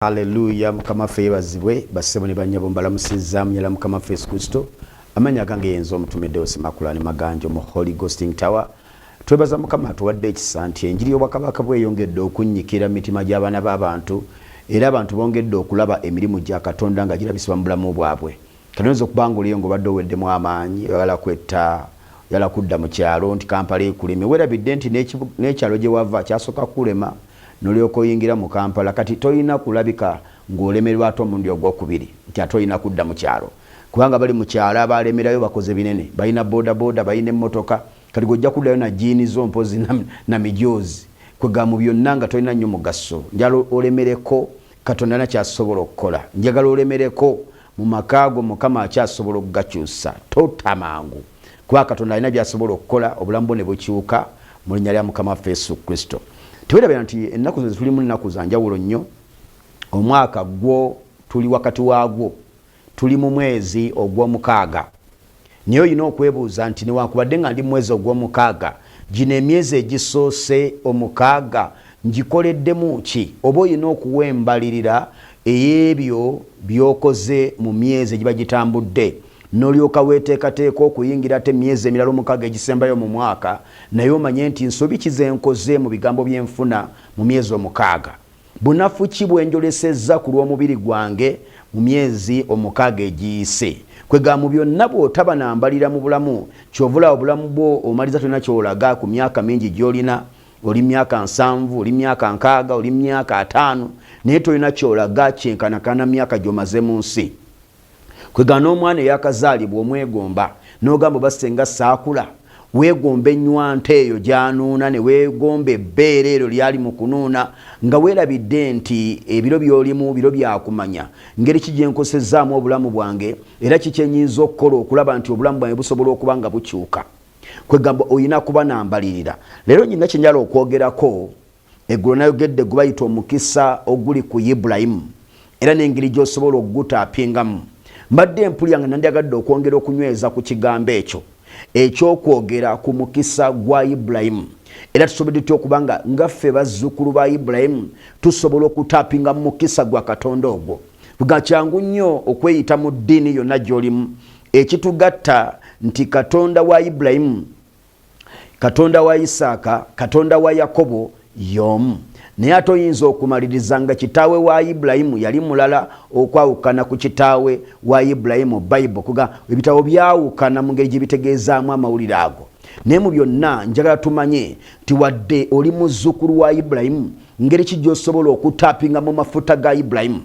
Hallelujah mukama febazibwe basebo ne banyabo mbalamusiza mnyala mukama Yesu Kristo amanya gange yenzo omutumidde osimakulani maganjo mu Holy Ghosting Tower twebaza mukama tuwadde ekisanti enjiri obwakabaka bweyongedde okunnyikira mitima gy'abaana b'abantu era abantu bongedde okulaba emirimu gya Katonda nga girabisibwa mu bulamu bwabwe kanonzo kubanga oliyo ngobadde oweddemu amaanyi yala kwetta yala kudda mu kyalo nti Kampala ekuleme werabidde nti n'ekyalo gye wava kyasoka kulema nolyoka oyingira mu Kampala kati toyina kulabika ng'olemerwa ate omundi ogwokubiri nti atoyina kudda mu kyalo kubanga bali mu kyalo abalemerayo bakoze binene balina boda balina emmotoka kati gojja kuddayo na jiini zo mpozi na mijoozi kwega mu byonna nga toyina nnyo mugaso njala olemereko Katonda nakyasobola okukola njagala olemereko mu makaago Mukama akyasobola okugakyusa totamangu kuba Katonda alina byasobola okukola obulamu bwo ne bukyuka mu linnya lya Mukama Yesu Kristo. Tuwelabira nti ennaku ze tuli mu nnaku za njawulo nnyo omwaka gwo tuli wakati waagwo tuli mu mwezi ogw'omukaaga naye olina okwebuuza nti newankubadde nga ndi mu mwezi ogw'omukaaga gino emyezi egisoose omukaaga ngikoleddemu ki oba olina okuwembalirira ey'ebyo by'okoze mu myezi egiba gitambudde n'olyoka weeteekateeka okuyingira ate emyezi emirala omukaaga egisembayo mu mwaka naye omanye nti nsobi ki ze nkoze mu bigambo byenfuna mu myezi omukaaga bunafu ki bwe njolesezza ku lw'omubiri gwange mu myezi omukaaga egiyise kwega mu byonna bw'otaba nambalira mu bulamu kyovula obulamu bwo omaliza tolina kyolaga ku myaka mingi gy'olina oli myaka 7 oli myaka 6 oli myaka 5 naye tolina kyolaga kyenkanakana myaka gy'omaze mu nsi kwega n'omwana eyakazaalibwa omwegomba n'ogamba basenga saakula weegomba ennywanto eyo gy'anuuna ne weegomba ebbeere eryo lyali mu kunuuna nga weerabidde nti ebiro by'olimu biro byakumanya ngeri ki gye nkosezaamu obulamu bwange era kiki ennyinza okukola okulaba nti obulamu bwange busobola okuba nga bukyuka kwegamba olina kuba nambalirira leero nyina kye njala okwogerako eggulo nayogedde gwe bayita omukisa oguli ku Ibulayimu era n'engeri gy'osobola okugutaapingamu mbadde empulya nga nandyagadde okwongera okunyweza ku kigambo ekyo ekyokwogera ku mukisa gwa Ibulayimu era tusobodde tutya okubanga ngaffe bazzukulu ba Ibulayimu tusobola okutaapinga mu mukisa gwa Katonda ogwo buga kyangu nnyo okweyita mu ddiini yonna gy'olimu ekitugatta nti Katonda wa Ibulayimu Katonda wa Isaaka Katonda wa Yakobo y'omu naye ate oyinza okumaliriza nga kitaawe wa Ibulayimu yali mulala okwawukana ku kitaawe wa Ibulayimu Bible kuga ebitabo byawukana mu ngeri gye bitegeezaamu amawulire ago naye mu byonna njagala tumanye nti wadde oli muzzukulu wa Ibulayimu ngeri ki gy'osobola okutaapinga mu mafuta ga Ibulayimu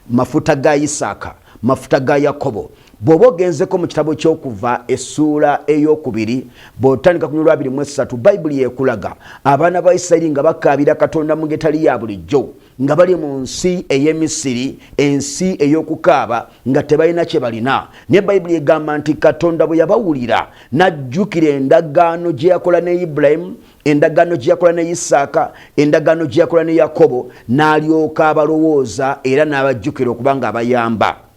mafuta ga Isaaka mafuta ga Yakobo bw'oba ogenzeko mu kitabo ky'Okuva essuula ey'okubiri bw'otandika ku 23 Bayibuli yeekulaga abaana ba Isirayiri nga bakaabira Katonda mu ngetali ya bulijjo nga bali mu nsi ey'Emisiri ensi ey'okukaaba nga tebalina kye balina naye Bayibuli egamba nti Katonda bwe yabawulira n'ajjukira endagaano gye yakola ne Ibulayimu endagaano gye yakola ne Isaaka endagaano gye yakola ne Yakobo n'alyoka abalowooza era n'abajjukira okuba nga abayamba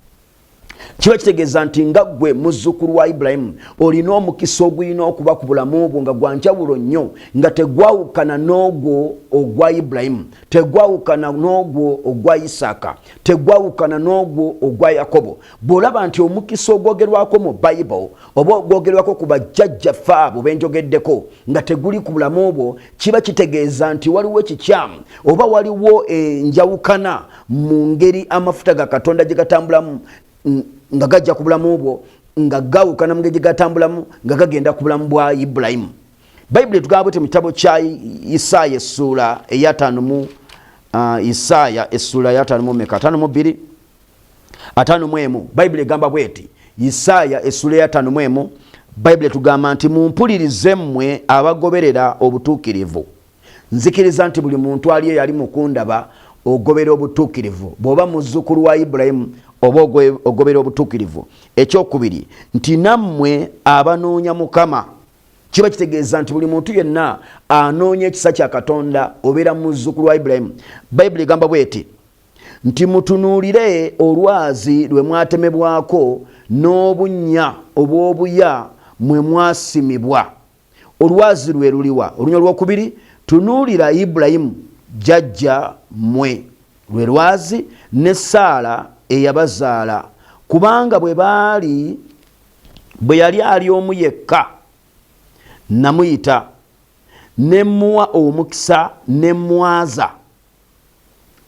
kiba kitegeeza nti nga gwe muzzukulu wa Ibulayimu olina omukisa ogulina okuba ku bulamu bwo nga gwa njawulo nnyo nga tegwawukana n'ogwo ogwa Ibulayimu tegwawukana n'ogwo ogwa Isaaka tegwawukana n'ogwo ogwa Yakobo bw'olaba nti omukisa ogwogerwako mu Bayibuli oba ogwogerwako ku bajjajjaffe abo benjogeddeko nga teguli ku bulamu bwo kiba kitegeeza nti waliwo ekikyamu oba waliwo enjawukana mu ngeri amafuta ga Katonda gye gatambulamu nga gajja ku bulamu bwo nga gawukana mu ngeri gye gatambulamu nga gagenda ku bulamu bwa Ibulayimu Bayibuli etugamba bwete mu kitabo kya Isaaya essuula eya 5 Isaaya essuula ya 5 51 Bayibuli egamba bweti Isaaya essuula ya 5 Bayibuli etugamba nti mumpulirize mmwe abagoberera obutuukirivu nzikiriza nti buli muntu aliyo yali mukundaba ogobera obutuukirivu bw'oba muzzukulu wa Ibulayimu oba ogobera obutuukirivu ekyokubiri nti nammwe abanoonya Mukama kiba kitegeeza nti buli muntu yenna anoonya ekisa kya Katonda obeera muzzukulu wa Ibulayimu Bayibuli egamba bweti nti mutunuulire olwazi lwe mwatemebwako n'obunnya obw'obuya mwe mwasimibwa olwazi lwe luliwa olunya olwokubiri tunuulira Ibulayimu jjajja mwe lwe lwazi ne Saala eyabazaala, kubanga bwe yali ali omu yekka namuyita ne muwa omukisa ne mwaza,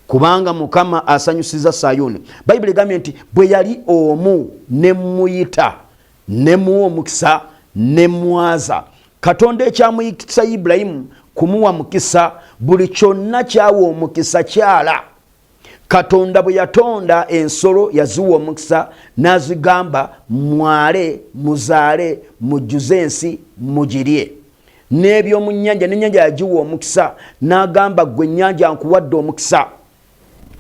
kubanga Mukama asanyusiza Sayuni. Bayibuli egambye nti bwe yali omu ne muyita ne muwa omukisa ne mwaza. Katonda ekyamuyikisa Ibulayimu kumuwa mukisa, buli kyonna kyawa omukisa kyala. Katonda bwe yatonda ensolo yaziwa omukisa, n'azigamba mwale muzaale mujjuze ensi mugirye. N'ebyomu nnyanja, n'ennyanja yagiwa omukisa, n'agamba gwe ennyanja nkuwadde omukisa,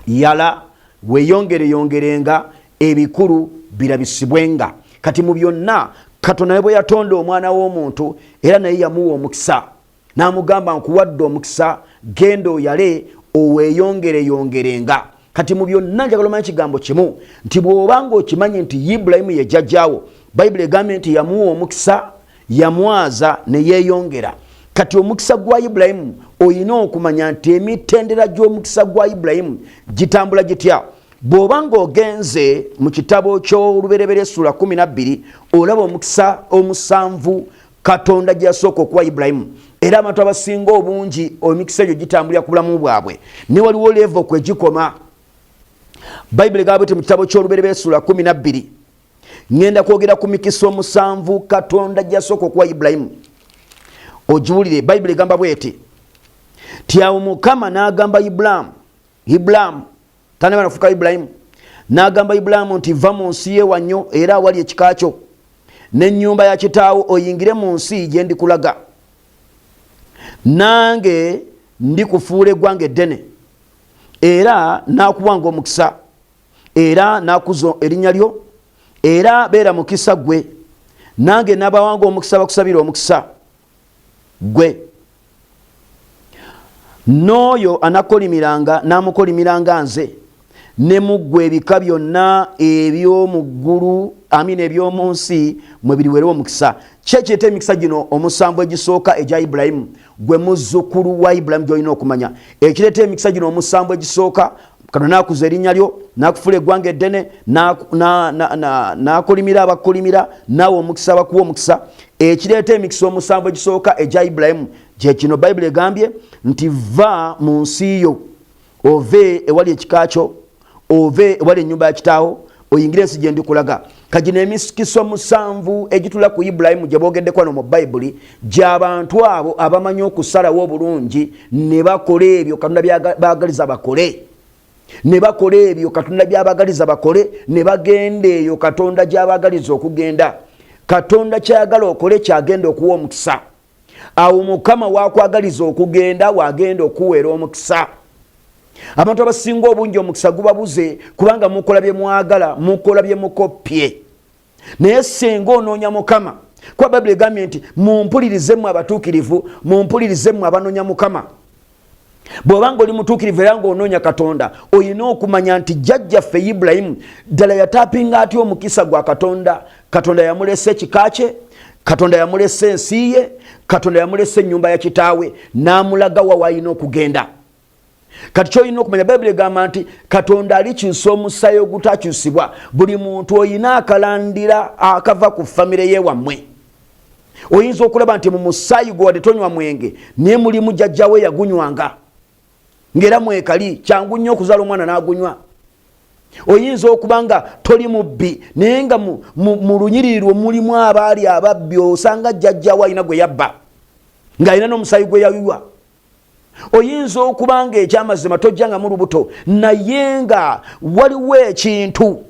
yala weeyongereyongerenga, ebikulu birabisibwenga. Kati mu byonna Katonda bwe yatonda omwana w'omuntu era naye yamuwa omukisa, n'amugamba nkuwadde omukisa, genda oyale oweeyongereyongerenga. Kati mu byonna njagala omanyi kigambo kimu, nti bw'obanga okimanyi nti Ibulayimu ye jjajjaawo, Bayibuli egambye nti yamuwa omukisa, yamwaza ne yeeyongera. Kati omukisa gwa Ibulayimu oyina okumanya nti emitendera gy'omukisa gwa Ibulayimu gitambula gitya. Bw'obanga ogenze mu kitabo ky'Olubereberye Ssuula 12 olaba omukisa omusanvu Katonda gye yasooka okuwa Ibulayimu, era abantu abasinga obungi emikisa egyo gitambulira ku bulamu bwabwe, ne waliwo levo kwe gikoma. Bayibuli egamba nti mu kitabo ky'Olubereberye Ssuula 12 ngenda kwogera ku mikisa omusanvu Katonda gye yasooka okuwa Ibulayimu. Ogiwulire, Bayibuli egamba bweti ti awo Mukama n'agamba Ibulaamu tanaba nafuuka Ibulayimu, n'agamba Ibulaamu nti va mu nsi y'ewannyo era awali ekika kyo n'ennyumba ya kitaawo oyingire mu nsi gye ndikulaga, nange ndikufuula eggwanga eddene, era n'akuwanga omukisa, era n'akuza erinnya lyo, era beera mukisa gwe, nange n'abawanga omukisa bakusabira omukisa gwe. N'oyo anakolimiranga n'amukolimiranga nze, ne muggwe ebika byonna eby'omu ggulu eby'omu nsi mwe biriweerwa omukisa. Kyekireeta emikisa gino omusanvu egisooka egya Ibulayimu, gwe muzzukulu wa Ibulayimu gy'olina okumanya. Ekireeta emikisa gino omusanvu egisooka, Katonda n'akuza erinnya lyo, n'akufuula eggwanga eddene, n'akolimira abakolimira, naawe omukisa abakuwa omukisa. Ekireeta emikisa omusanvu egisooka egya Ibulayimu gye kino Bayibuli egambye nti va mu nsi yo, ove ewali ekika kyo, ove ewali ennyumba ya kitaawo, oyingire ensi gye ndikulaga. Kagino emikisa omusanvu egitula ku Ibulayimu gye boogeddeko wano mu Bayibuli, gy'abantu abo abamanyi okusalawo obulungi ne bakola ebyo Katonda by'abagaliza bakole, ne bakola ebyo Katonda by'abagaliza bakole, ne bagenda eyo Katonda gy'abagaliza okugenda. Katonda kyayagala okole kyagenda okuwa omukisa. Awo Mukama waakwagaliza okugenda wagenda okuweera omukisa. Abantu abasinga obungi omukisa gubabuze kubanga mukola bye mwagala, mukola bye mukoppye. Naye singa onoonya Mukama, kuba Bayibuli egambye nti mumpulirize abatuukirivu, mumpulirize abanoonya Mukama. Bw'obanga oli mutuukirivu era ng'onoonya Katonda, olina okumanya nti jjajjaffe Ibulayimu ddala yataapinga atya omukisa gwa Katonda. Katonda yamulesa ekika kye, Katonda yamulesa ensi ye, Katonda yamulesa ennyumba ya kitaawe, n'amulaga wa w'alina okugenda. Kati ky'olina okumanya, Bayibuli egamba nti Katonda alikyusa omusaayi ogutakyusibwa. Buli muntu olina akalandira akava ku famire ye wammwe. Oyinza okulaba nti mu musaayi gwe wadde tonywa mwenge, naye mulimu jjajjawe yagunywanga, ng'era mwekali, kyangu nnyo okuzaala omwana n'agunywa. Oyinza okuba nga toli mubbi, naye nga mu lunyiriri lwo mulimu abaali ababbi, osanga jjajjawe alina gwe yabba ng'alina n'omusaayi gwe yayiwa. Oyinza okuba nga ekyamazima tojjanga mu lubuto, naye nga waliwo ekintu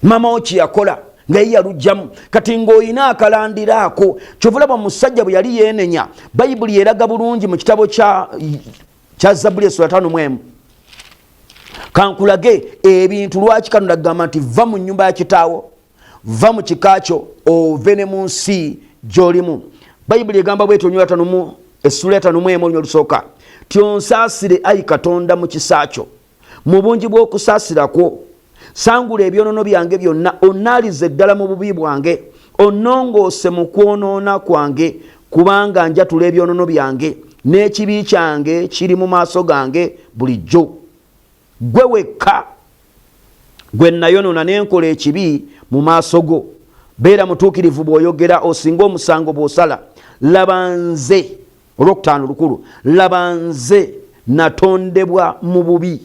mama wo kye yakola nga ye yalugjamu, kati ng'olina akalandira ako. Kyovulaba omusajja bwe yali yeenenya, Bayibuli eraga bulungi mu kitabo kya Zabbuli Ssuula 5:1. Kankulage ebintu lwaki Katonda agamba nti va mu nnyumba ya kitaawo, va mu kika kyo, ove ne mu nsi gy'olimu. Bayibuli egamba bwetyo Essuula 5:1 olunya olusooka, tyonsaasire ayi Katonda mu kisa kyo, mu bungi bw'okusaasira kwo, sangula ebyonoono byange byonna, onnaalize ddala mu bubi bwange, onnongoose mu kwonoona kwange, kubanga njatula ebyonoono byange n'ekibi kyange kiri mu maaso gange bulijjo. gwe wekka gwe nayonoona n'enkola ekibi mu maaso go, beera mutuukirivu bw'oyogera, osinga omusango bw'osala. Laba nze, olwokutaano lukulu, laba nze natondebwa mu bubi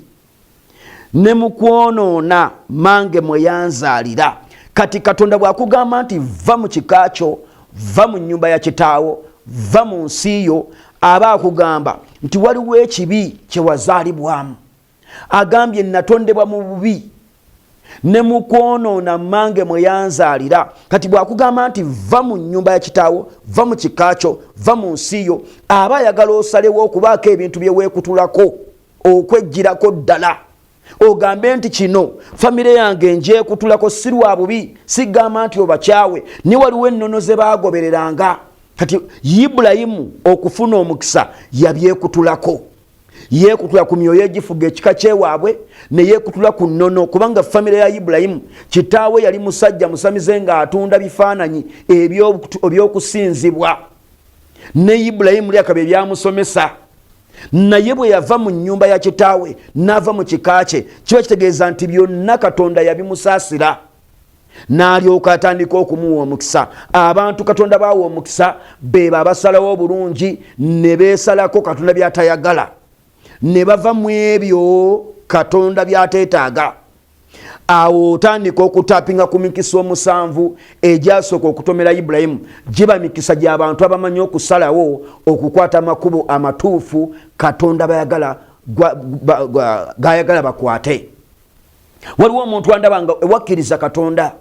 ne mu kwonoona mange mwe yanzaalira. Kati Katonda bw'akugamba nti va mu kika kyo, va mu nnyumba ya kitaawo, va mu nsi yo, aba akugamba nti waliwo ekibi kye wazaalibwamu. Agambye natondebwa mu bubi ne mu kwonoona mange mwe yanzaalira. Kati bw'akugamba nti va mu nnyumba ya kitaawo, va mu kika kyo, va mu nsi yo, aba ayagala osalewo okubaako ebintu bye weekutulako, okweggyirako ddala. Ogambe nti kino famire yange njeekutulako si lwa bubi, sigamba nti obakyawe, ne waliwo ennono ze baagobereranga. Kati Ibulayimu okufuna omukisa yabyekutulako. Yeekutula ku myoyo egifuga ekika kyewaabwe, ne yeekutula ku nnono, kubanga famire ya Ibulayimu kitaawe yali musajja musamize ng'atunda bifaananyi eby'okusinzibwa. Ne Ibulayimu lyakaba ebyamusomesa. Naye bwe yava mu nnyumba ya kitaawe n'ava mu kika kye, kiba kitegeeza nti byonna Katonda yabimusaasira. N'alyoka atandika okumuwa omukisa. Abantu Katonda baawa omukisa be babasalawo obulungi ne beesalako Katonda by'atayagala, ne bava mu ebyo Katonda by'ateetaaga. Awo otandika okutapinga ku mikisa 7 egyasooka okutomera Ibulayimu. Giba mikisa gy'abantu abamanyi okusalawo okukwata amakubo amatuufu Katonda gayagala bakwate. Waliwo omuntu andabanga ewakkiriza Katonda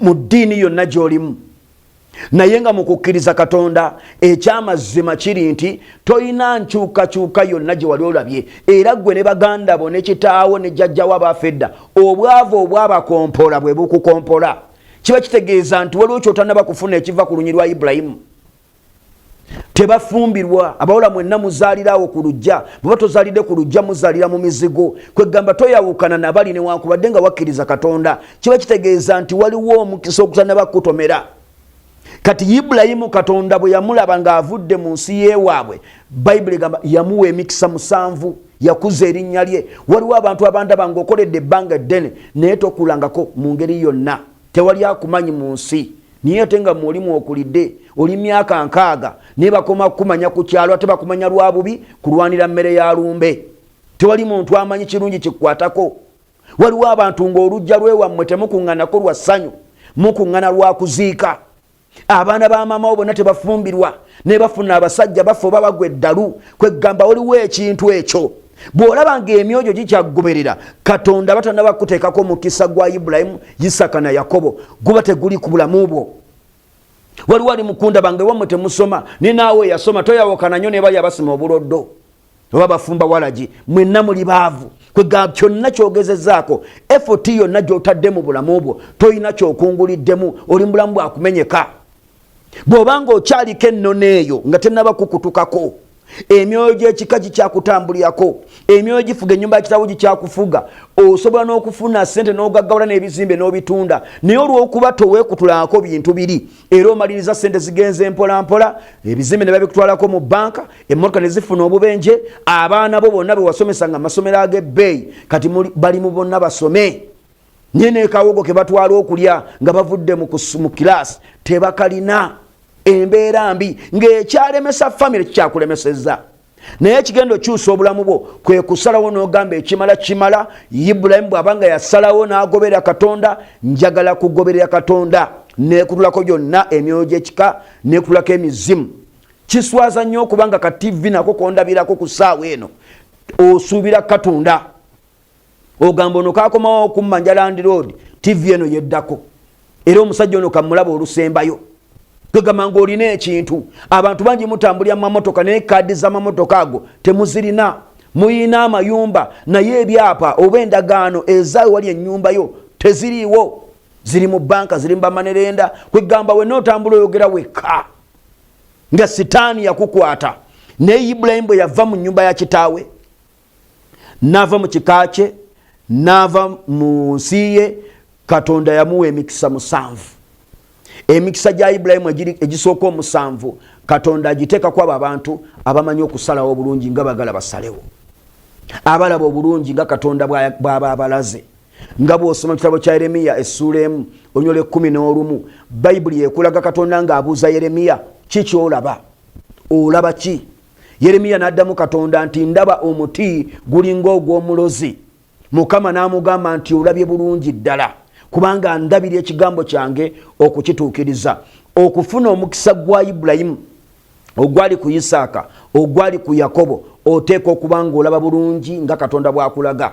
mu ddiini yonna gy'olimu, naye nga mu kukkiriza Katonda ekyamazima kiri nti toyina nkyukakyuka yonna gye wali olabye. Era gwe ne baganda bo ne kitaawo ne jjajjawo abaafedda, obwavu obwabakompola bwe bukukompola, kiba kitegeeza nti waliwo ky'otannaba kufuna ekiva ku lunyi lwa Ibulayimu. Tebafumbirwa. Abawala mwenna muzaalirawo ku lujja, bwe tozaalidde ku lujja muzaalira mu mizigo. Kwegamba toyawukana nabali newankubadde nga wakkiriza Katonda, kiba kitegeeza nti waliwo omukisa okutannaba kutomera. Kati Ibulayimu Katonda bwe yamulaba ng'avudde mu nsi y'ewaabwe, Bayibuli egamba yamuwa emikisa 7, yakuza erinnya lye. Waliwo abantu abandaba ng'okoledde ebbanga eddene naye tokulangako mu ngeri yonna, tewali akumanyi mu nsi, niye ate nga mulimu okulidde, oli myaka 6 naye bakoma kumanya ku kyalo, ate bakumanya lwa bubi kulwanira mmere ya lumbe. Tewali muntu amanyi kirungi kikukwatako. Waliwo abantu ng'olujja lwewammwe temukuŋŋanako lwa ssanyu, mukuŋŋana lwa kuziika. Abaana ba maama bonna tebafumbirwa, ne bafuna abasajja bafa oba bagwa eddalu. Kwegamba waliwo ekintu ekyo. Bw'olaba ng'emyojo gikyagoberera Katonda batannaba kuteekako mukisa gwa Ibulayimu, Isaka na Yakobo, guba teguli ku bulamu bwo. Waliwo ali mukunda bange wammwe temusoma, ne naawe yasoma, toyawukana nnyo ne bali abasima obuloddo oba bafumba walagi, mwenna muli baavu. Kwegamba kyonna ky'ogezezzaako, effort yonna gy'otadde mu bulamu bwo, toyina ky'okunguliddemu, oli mu bulamu bwakumenyeka. Bw'obanga okyaliko ennono eyo nga tennaba kukutukako, emyoyo gy'ekika gikyakutambulirako, emyoyo gifuga ennyumba ya kitaawo gikyakufuga, osobola n'okufuna ssente n'ogaggawala n'ebizimbe n'obitunda, naye olw'okuba toweekutulako bintu biri, era omaliriza ssente zigenze mpola mpola, ebizimbe ne babikutwalako mu banka, emmotoka ne zifuna obubenje, abaana bo bonna be wasomesanga amasomero ag'ebbeeyi kati bali mu bonna basome. Nye n'ekawogo ke batwala okulya nga bavudde mu kiraasi tebakalina. Embeera mbi ng'ekyalemesa famire kikyakulemesezza. Naye ekigenda okyusa obulamu bwo kwe kusalawo n'ogamba ekimala kimala. Ibulayimu bw'abanga yasalawo n'agoberera Katonda, njagala kugoberera Katonda, neekutulako gyonna emyoyo gy'ekika, neekutulako emizimu. Kiswaza nnyo okubanga ka TV nako kondabirako ku ssaawa eno, osuubira Katonda. Ogamba ono kaakomawo okummanja Land Road, TV eno yeddako. Era omusajja ono kamulaba olusembayo. Kwegamba ng'olina ekintu. Abantu bangi mutambulira mu mamotoka naye kaadi z'amamotoka ago temuzirina. Muyina amayumba naye ebyapa oba endagaano ezaawe wali ennyumba yo teziriiwo. Ziri mu banka, ziri mu bamanerenda. Kwegamba wenna otambula oyogera wekka nga sitaani yakukwata. Naye Ibulayimu bwe yava mu nnyumba ya kitaawe, n'ava mu kika kye, n'ava mu nsi ye, Katonda yamuwa emikisa 7. Emikisa gya Ibulayimu egisooka 7 Katonda agiteeka kwabo abantu abamanyi okusalawo obulungi nga bagala basalewo. abalaba obulungi nga Katonda bw'aba abalaze. Nga bw'osoma mu kitabo kya Yeremiya essula 1 olunyolo 11 Bayibuli ekulaga Katonda ng'abuuza Yeremiya, kiki olaba? Olaba ki? Yeremiya n'addamu Katonda nti ndaba omuti gulinga ogw'omulozi. Mukama n'amugamba nti olabye bulungi ddala, kubanga ndabira ekigambo kyange okukituukiriza. Okufuna omukisa gwa Ibulayimu ogwali ku Isaaka ogwali ku Yakobo, oteeka okuba ng'olaba bulungi nga Katonda bw'akulaga.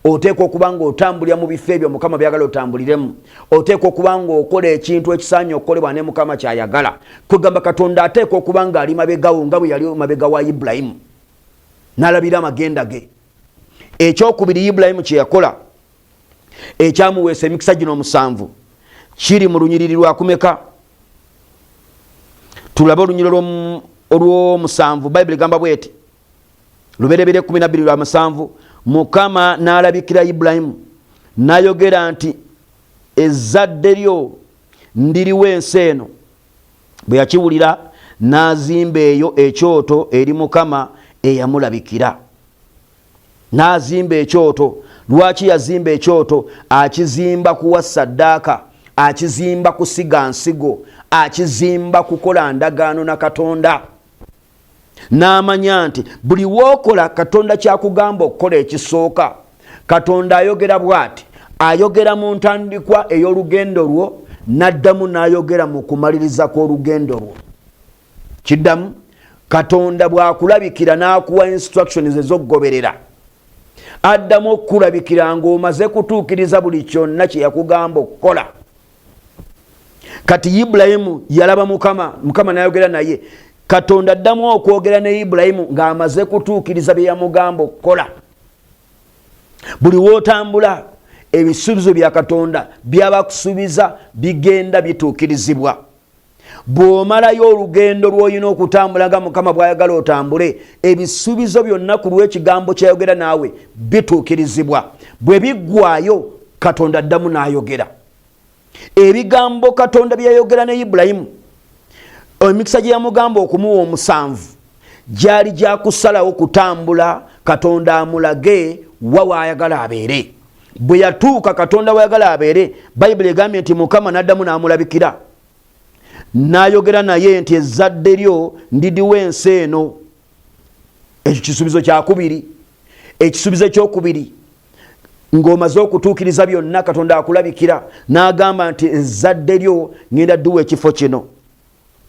Oteeka okuba ng'otambulira mu bifo ebyo Mukama byagala otambuliremu. Oteeka okuba ng'okola ekintu ekisaanye okukolebwa ne Mukama kyayagala. Kugamba Katonda ateeka okuba ng'ali mabegawo nga bwe yali mabega wa Ibulayimu, n'alabira amagenda ge. Ekyokubiri Ibulayimu kye yakola ekyamuweesa emikisa gino 7 kiri mu lunyiriri lwa kumeka? Tulabe olunyiriri olw'omusanvu. Bayibuli egamba bw'eti, luberebere 12 lwa 7, Mukama n'alabikira Ibulayimu n'ayogera nti ezzadde lyo ndiriwa ensi eno. Bwe yakiwulira n'azimba eyo ekyoto eri Mukama eyamulabikira. N'azimba ekyoto. Lwaki yazimba ekyoto? Akizimba kuwa ssaddaaka, akizimba kusiga nsigo, akizimba kukola ndagaano na Katonda. N'amanya nti buli wookola Katonda kyakugamba okukola ekisooka, Katonda ayogera bw'ati, ayogera mu ntandikwa ey'olugendo lwo, n'addamu n'ayogera mu kumaliriza kw'olugendo lwo. Kiddamu, Katonda bw'akulabikira n'akuwa instructions ez'okgoberera, addamu okukulabikira ng'omaze kutuukiriza buli kyonna kye yakugamba okukola. Kati Ibulayimu yalaba Mukama n'ayogera naye. Katonda addamu okwogera ne Ibulayimu ng'amaze kutuukiriza bye yamugamba okukola. Buli w'otambula ebisuubizo bya Katonda by'abakusuubiza bigenda bituukirizibwa. Bw'omalayo olugendo lw'olina okutambula nga Mukama bw'ayagala otambule, ebisuubizo byonna ku lw'ekigambo ky'ayogera naawe bituukirizibwa. Bwe biggwaayo Katonda addamu n'ayogera. Ebigambo Katonda bye yayogera ne Ibulayimu, emikisa gye yamugamba okumuwa 7 gyali gya kusalawo kutambula Katonda amulage wa waayagala abeere. Bwe yatuuka Katonda waayagala abeere, Bayibuli egambye nti Mukama n'addamu n'amulabikira n'ayogera naye nti ezzadde lyo ndidiwa ensi eno. Ekyo kisuubizo kyakubiri. Ekisuubizo ekyokubiri, ng'omaze okutuukiriza byonna Katonda akulabikira n'agamba nti ezzadde lyo ngenda dduwa ekifo kino,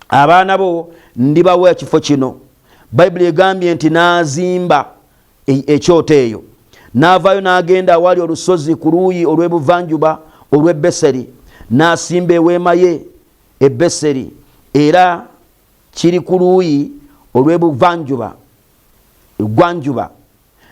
abaana bo ndibawa ekifo kino. Bayibuli egambye nti n'azimba ekyoto eyo, n'avaayo n'agenda awali olusozi ku luuyi olw'ebuvanjuba olw'Ebeseri, n'asimba eweema ye e Beseri, era kiri ku luuyi olw'ebuvanjuba gwanjuba,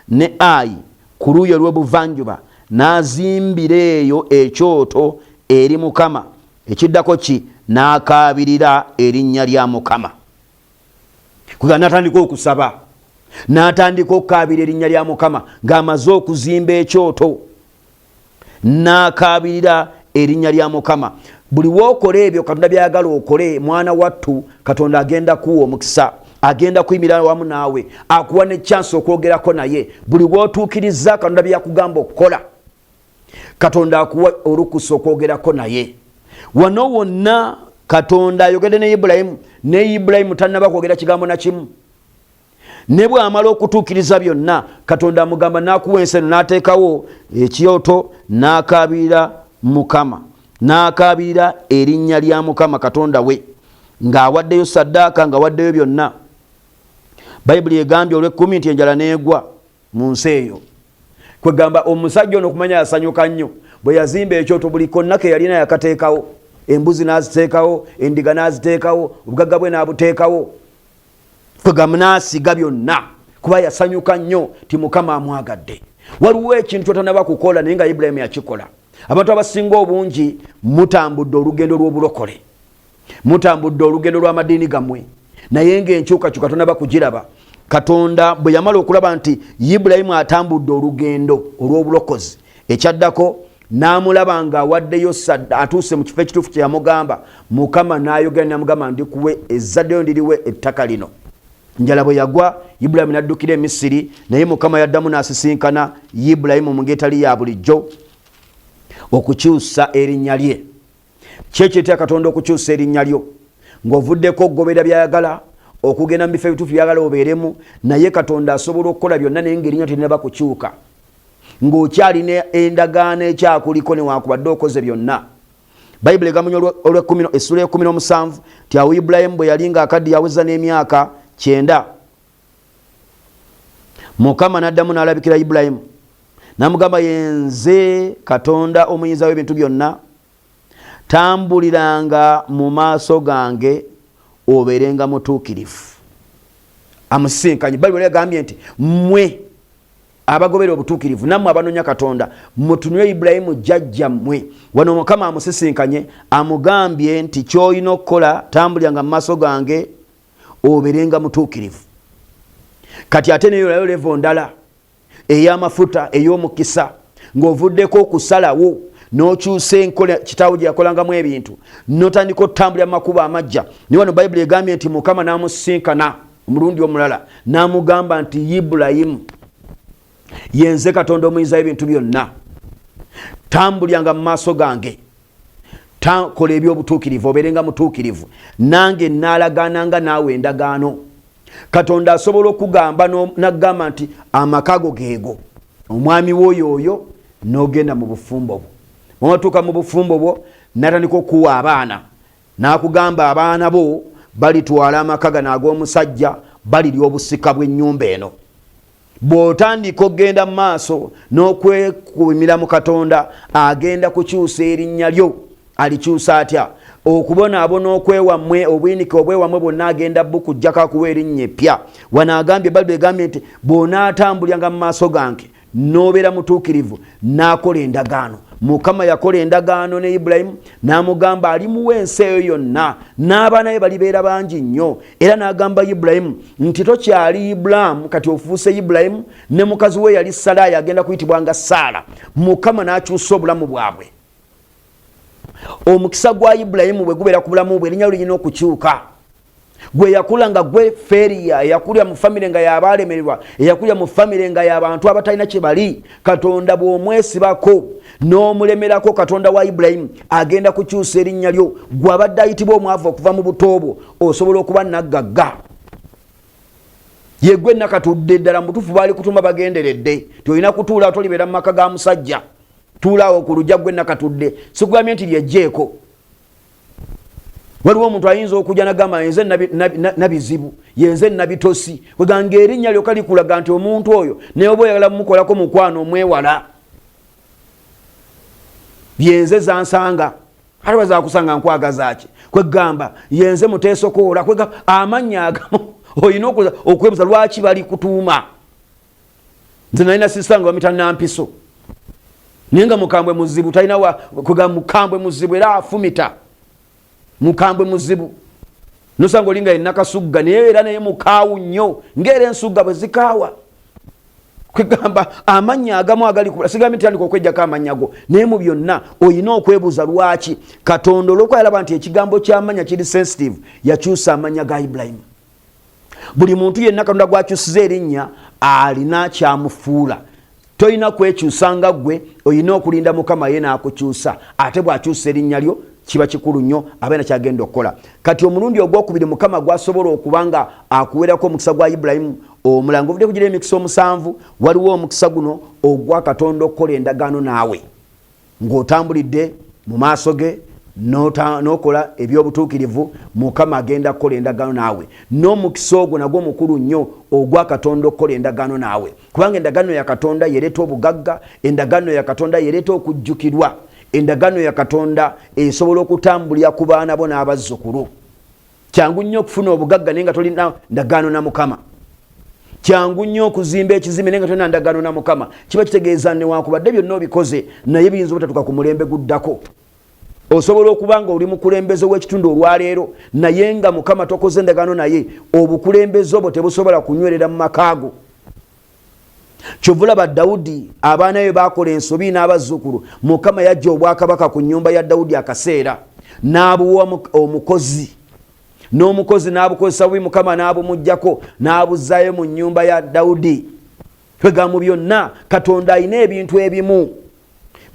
ne Ayi ku luuyi olw'ebuvanjuba, n'azimbira eyo ekyoto eri Mukama. Ekiddako ki? N'akaabirira erinnya lya Mukama. Kuga n'atandika okusaba, n'atandika okukaabira erinnya lya Mukama ng'amaze okuzimba ekyoto, n'akaabirira erinnya lya Mukama. Buli wookola ebyo Katonda byagala okole, mwana wattu, Katonda agenda kuwa omukisa, agenda kuyimira wamu naawe, akuwa ne chance okwogerako naye. Buli wootuukiriza Katonda byakugamba okukola, Katonda akuwa olukusa okwogerako naye. Wano wonna Katonda ayogedde ne Ibulayimu, ne Ibulayimu tannaba kwogera kigambo na kimu. Ne bw'amala okutuukiriza byonna, Katonda amugamba n'akuwa ensi eno, n'ateekawo ekyoto, n'akaabirira Mukama, n'akaabirira erinnya lya Mukama Katonda we, ng'awaddeyo ssaddaaka, ng'awaddeyo byonna. Bayibuli egambye olw'ekkumi nti enjala n'egwa mu nsi eyo. Kwegamba omusajja ono okumanya yasanyuka nnyo. Bwe yazimba ekyoto buli konna ke yalina yakateekawo. Embuzi n'aziteekawo, endiga n'aziteekawo, obugagga bwe n'abuteekawo. Kwegamba n'asiga byonna kuba yasanyuka nnyo ti Mukama amwagadde. Waliwo ekintu ky'otannaba kukola naye nga Ibulayimu yakikola. Abantu abasinga obungi mutambudde olugendo lw'obulokole, mutambudde olugendo lw'amadiini gammwe, naye ng'enkyukakyuka tonnaba kugiraba. Katonda bwe yamala okulaba nti Ibulayimu atambudde olugendo olw'obulokozi, ekyaddako n'amulaba ng'awaddeyo atuuse mu kifo ekituufu kye yamugamba, Mukama n'ayogera n'amugamba ndikuwe ezzaddeyo ndiriwe ettaka lino. njala bwe yagwa Ibulayimu n'addukira e Misiri, naye Mukama yaddamu n'asisinkana Ibulayimu mu ngeri ya bulijjo okukyusa erinnya lye. Kyekyeretera Katonda okukyusa erinnya lyo ng'ovuddeko okugoberera byayagala, okugenda mu bifo ebituufu byagala obeeremu, naye Katonda asobola okukola byonna naye ng'erinnya terinaba kukyuka, ng'okyalina endagaano ekyakuliko newankubadde okoze byonna. Bayibuli egamunya essula ye-17 nti awo Ibulayimu bwe yali ng'akaddiye aweza n'emyaka 9, Mukama n'addamu n'alabikira Ibulayimu n'amugamba, yenze Katonda omuyinza w'ebintu byonna, tambuliranga mu maaso gange obeerenga mutuukirivu. Amusisinkanye. Bayibuli egambye nti mmwe abagobera obutuukirivu nammwe abanoonya Katonda mutunule Ibulayimu jjajjammwe. Wano Mukama amusisinkanye amugambye nti ky'olina okukola, tambuliranga mu maaso gange obeerenga mutuukirivu. Kati ate neyo levo ndala ey'amafuta ey'omukisa ng'ovuddeko okusalawo n'okyusa enkola kitaawo gye yakolangamu ebintu, n'otandika okutambulira mu makubo amagya. Naye wano Bayibuli egambye nti Mukama n'amusisinkana omulundi omulala n'amugamba nti Ibulayimu, yenze Katonda omuyinza w'ebintu byonna, tambulyanga mu maaso gange, kola eby'obutuukirivu, obeerenga mutuukirivu, nange naalagaananga naawe endagaano. Katonda asobola okugamba n'agamba nti amakago geego, omwami w'oyo n'ogenda mu bufumbo bwo. Omatuuka mu bufumbo bwo n'atandika okuwa abaana, n'akugamba abaana bo balitwala amaka gano ag'omusajja, balirya obusika bw'ennyumba eno. Bw'otandika okgenda mu maaso n'okwekuumira mu Katonda, agenda kukyusa erinnya lyo. Alikyusa atya? Okubonaabona okwewammwe, obuyinike obwewammwe bwonna agenda bukujjako akuwa erinnya eppya. Wano agambye, Bayibuli egambye nti bw'onaatambulanga mu maaso gange n'obeera mutuukirivu, n'akola endagaano. Mukama yakola endagaano ne Ibulayimu n'amugamba alimuwa ensi eyo yonna, n'abaana be balibeera bangi nnyo. Era n'agamba Ibulayimu nti tokyali Ibulaamu, kati ofuuse Ibulayimu, ne mukazi we yali Salaayi agenda kuyitibwanga Saala. Mukama n'akyusa obulamu bwabwe. Omukisa gwa Ibulayimu bwe gubeera ku bulamu bwe, erinnya lirina okukyuka. Gwe yakula nga gwe feriya, yakulira mu famire nga yabaalemererwa, yakulira mu famire nga y'abantu abatalina kye bali. Katonda bw'omwesibako n'omulemerako, Katonda wa Ibulayimu agenda kukyusa erinnya lyo. Gwe abadde ayitibwa omwavu okuva mu buto bwo, osobola okuba naggagga. Ye gwe nakatudde ddala mu butuufu baali kutuma bagenderedde, tolina kutuula tolibeera mu maka ga musajja. Tuulaawo ku lujja gwe nakatudde, sikugambye nti lyejjeeko. Waliwo omuntu ayinza okujja n'agamba yenze nabizibu, yenze nabitosi, weganga erinnya lyokka likulaga nti omuntu oyo naye oba oyagala mumukolako mukwano omwewala. Yenze zansanga, ate bazakusanga nkwagaza ki? Kwegamba yenze muteesokoola, kwegamba amannya agamu olina okwebuza lwaki bali kutuuma. Nze nalina sisanga bamita Nampiso, naye nga mukambwe muzibu, talina kwegamba mukambwe muzibu era afumita. Mukambwe muzibu nosanga olinga enakasugga, naye era naye mukaawu nnyo ng'era ensugga bwe zikaawa. Kwegamba amannya agamu agali kubula, sigambye nti tandika okwejjako amannya go, naye mu byonna olina okwebuuza lwaki. Katonda olw'okuba yalaba nti ekigambo ky'amannya kiri sensitive, yakyusa amannya ga Ibulayimu. Buli muntu yenna Katonda gwakyusiza erinnya alina kyamufuula. Tolina kwekyusanga gwe, olina okulinda Mukama ye n'akukyusa. Ate bw'akyusa erinnya lyo kiba kikulu nnyo, abeera kyagenda okukola. Kati omulundi ogwokubiri Mukama gwasobola okubanga akuweerako omukisa gwa Ibulayimu omulala, ng'ovudde kugira emikisa 7, waliwo omukisa guno ogwa Katonda okukola endagaano naawe ng'otambulidde mu maaso ge n'okola eby'obutuukirivu. Mukama agenda kukola endagaano naawe. N'omukisa ogwo nagwo mukulu nnyo ogwa Katonda okukola endagaano naawe, kubanga endagaano ya Katonda yereeta obugagga, endagaano ya Katonda yereeta okujjukirwa, endagaano ya Katonda esobola okutambulira ku baana bo n'abazzukulu. Kyangu nnyo okufuna obugagga naye nga tolina ndagaano na Mukama. Kyangu nnyo okuzimba ekizimbe naye nga tolina ndagaano na Mukama. Kiba kitegeeza newankubadde byonna obikoze naye biyinza obutatuuka ku mulembe guddako. Osobola okuba nga oli mukulembeze w'ekitundu olwaleero naye nga Mukama tokoze endagaano naye, obukulembeze obwo tebusobola kunywerera mu makaago. Kyovulaba Dawudi abaana be bakola ensobi n'abazzukulu, Mukama yajja obwakabaka ku nnyumba ya Dawudi akaseera n'abuwa omukozi, n'omukozi n'abukozesa bubi Mukama n'abumuggyako n'abuzzayo mu nnyumba ya Dawudi. Twegamba byonna Katonda alina ebintu ebimu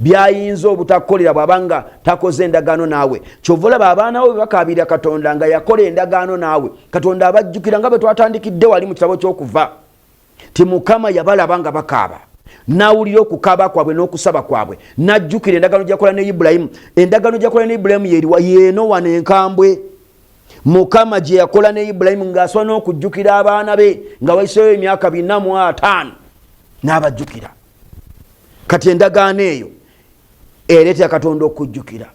byayinza obutakolera bw'abanga takoze endagaano naawe. Kyova olaba abaana bo bakaabira Katonda nga yakola endagaano naawe, Katonda abajjukira nga bwe twatandikidde wali mu kitabo ky'Okuva ti Mukama yabalaba nga bakaaba, n'awulira okukaaba kwabwe n'okusaba kwabwe, n'ajjukira endagaano gy'akola ne Ibulayimu. Endagaano gy'akola ne Ibulayimu yeeno wano enkambwe. Mukama gye yakola ne Ibulayimu ng'asobola n'okujjukira abaana be nga wayiseeyo emyaka 405 n'abajjukira. Kati endagaano eyo ereetera Katonda okujjukira.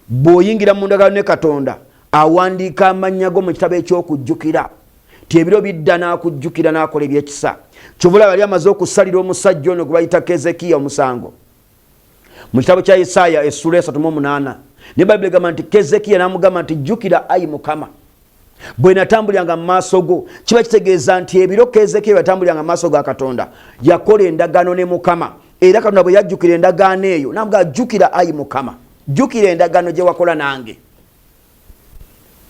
Bw'oyingira mu ndagaano ne Katonda awandiika amannya go mu kitabo eky'okujjukira, ti ebiro bidda n'akujjukira n'akola ebyekisa. Kyovula yali amaze okusalira omusajja ono gwe bayita Keezeekiya omusango mu kitabo kya Isaaya essula 38 ne Bayibuli egamba nti Keezeekiya n'amugamba nti jjukira ayi Mukama bwe natambuliranga mu maaso go. Kiba kitegeeza nti ebiro Keezeekiya yatambuliranga mu maaso ga Katonda yakola endagaano ne Mukama, era Katonda bwe yajjukira endagaano eyo n'amugamba jjukira ayi Mukama, jjukira endagaano gye wakola nange.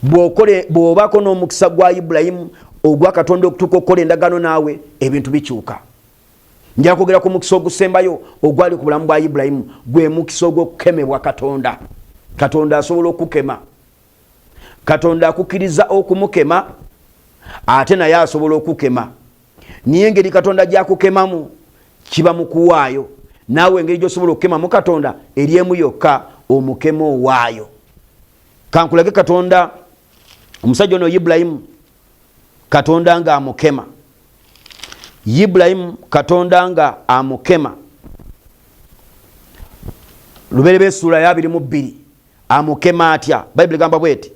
Bw'obaako n'omukisa gwa Ibulayimu ogwa Katonda okutuuka okukola endagaano naawe, ebintu bikyuka. Njala kwogera ku mukisa ogusembayo ogwali ku bulamu bwa Ibulayimu, gwe mukisa ogw'okukemebwa Katonda. Katonda asobola okukema. Katonda akukkiriza okumukema, ate naye asobola okukema. Niye engeri Katonda gy'akukemamu kiba mu kuwaayo. Naawe engeri gy'osobola okukemamu Katonda eri emu yokka, omukema owaayo. Kankulage Katonda omusajja ono Ibulayimu, Katonda nga amukema. Ibulayimu Katonda nga amukema. Luberebe essula ya 22 amukema atya. Bayibuli egamba bweti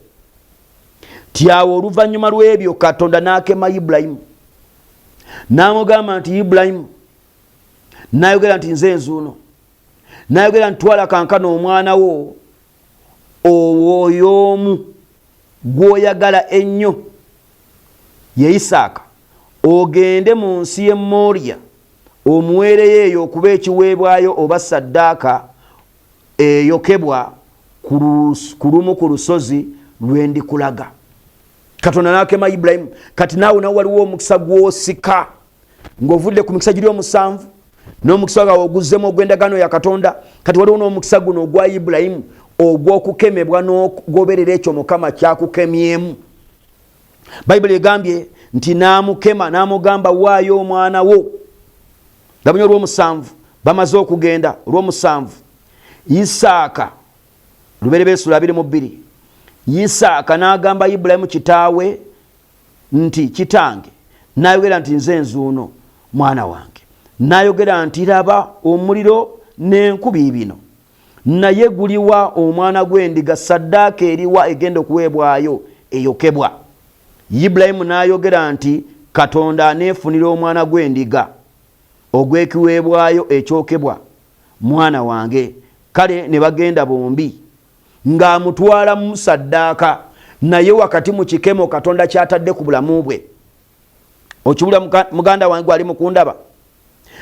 ti awo oluvannyuma lw'ebyo Katonda n'akema Ibulayimu n'amugamba nti Ibulayimu, n'ayogera nti nze nzuuno, n'ayogera nti twala kankana omwana wo oyo omu gw'oyagala ennyo ye Isaaka, ogende mu nsi y'e Moriya omuweereyo eyo okuba ekiweebwayo oba ssaddaaka eyokebwa ku lumu ku lusozi lwe ndikulaga. Katonda n'akema Ibulayimu. Kati naawe nawe waliwo omukisa gw'osika ng'ovudde ku mikisa giri 7 n'omukisa gwawe oguzzemu ogw'endagaano ya Katonda. Kati waliwo n'omukisa guno ogwa Ibulayimu ogw'okukemebwa n'okugoberera ekyo Mukama kyakukemyemu. Bayibuli egambye nti n'amukema n'amugamba waayo omwana wo. Labunya olw'omusanvu bamaze okugenda olw'omusanvu Isaaka, luberebe essula 22, Isaaka n'agamba Ibulayimu kitaawe nti kitange, n'ayogera nti nze nzuuno mwana wange, n'ayogera nti raba omuliro n'enkubi bino, naye guliwa omwana gw'endiga ssaddaaka eriwa egenda okuweebwayo eyokebwa. Ibulayimu n'ayogera nti Katonda aneefunira omwana gw'endiga ogw'ekiweebwayo ekyokebwa mwana wange. Kale ne bagenda bombi ng'amutwala mu ssaddaaka, naye wakati mu kikemo Katonda kyatadde ku bulamu bwe. Okibula muganda wange ali mukundaba.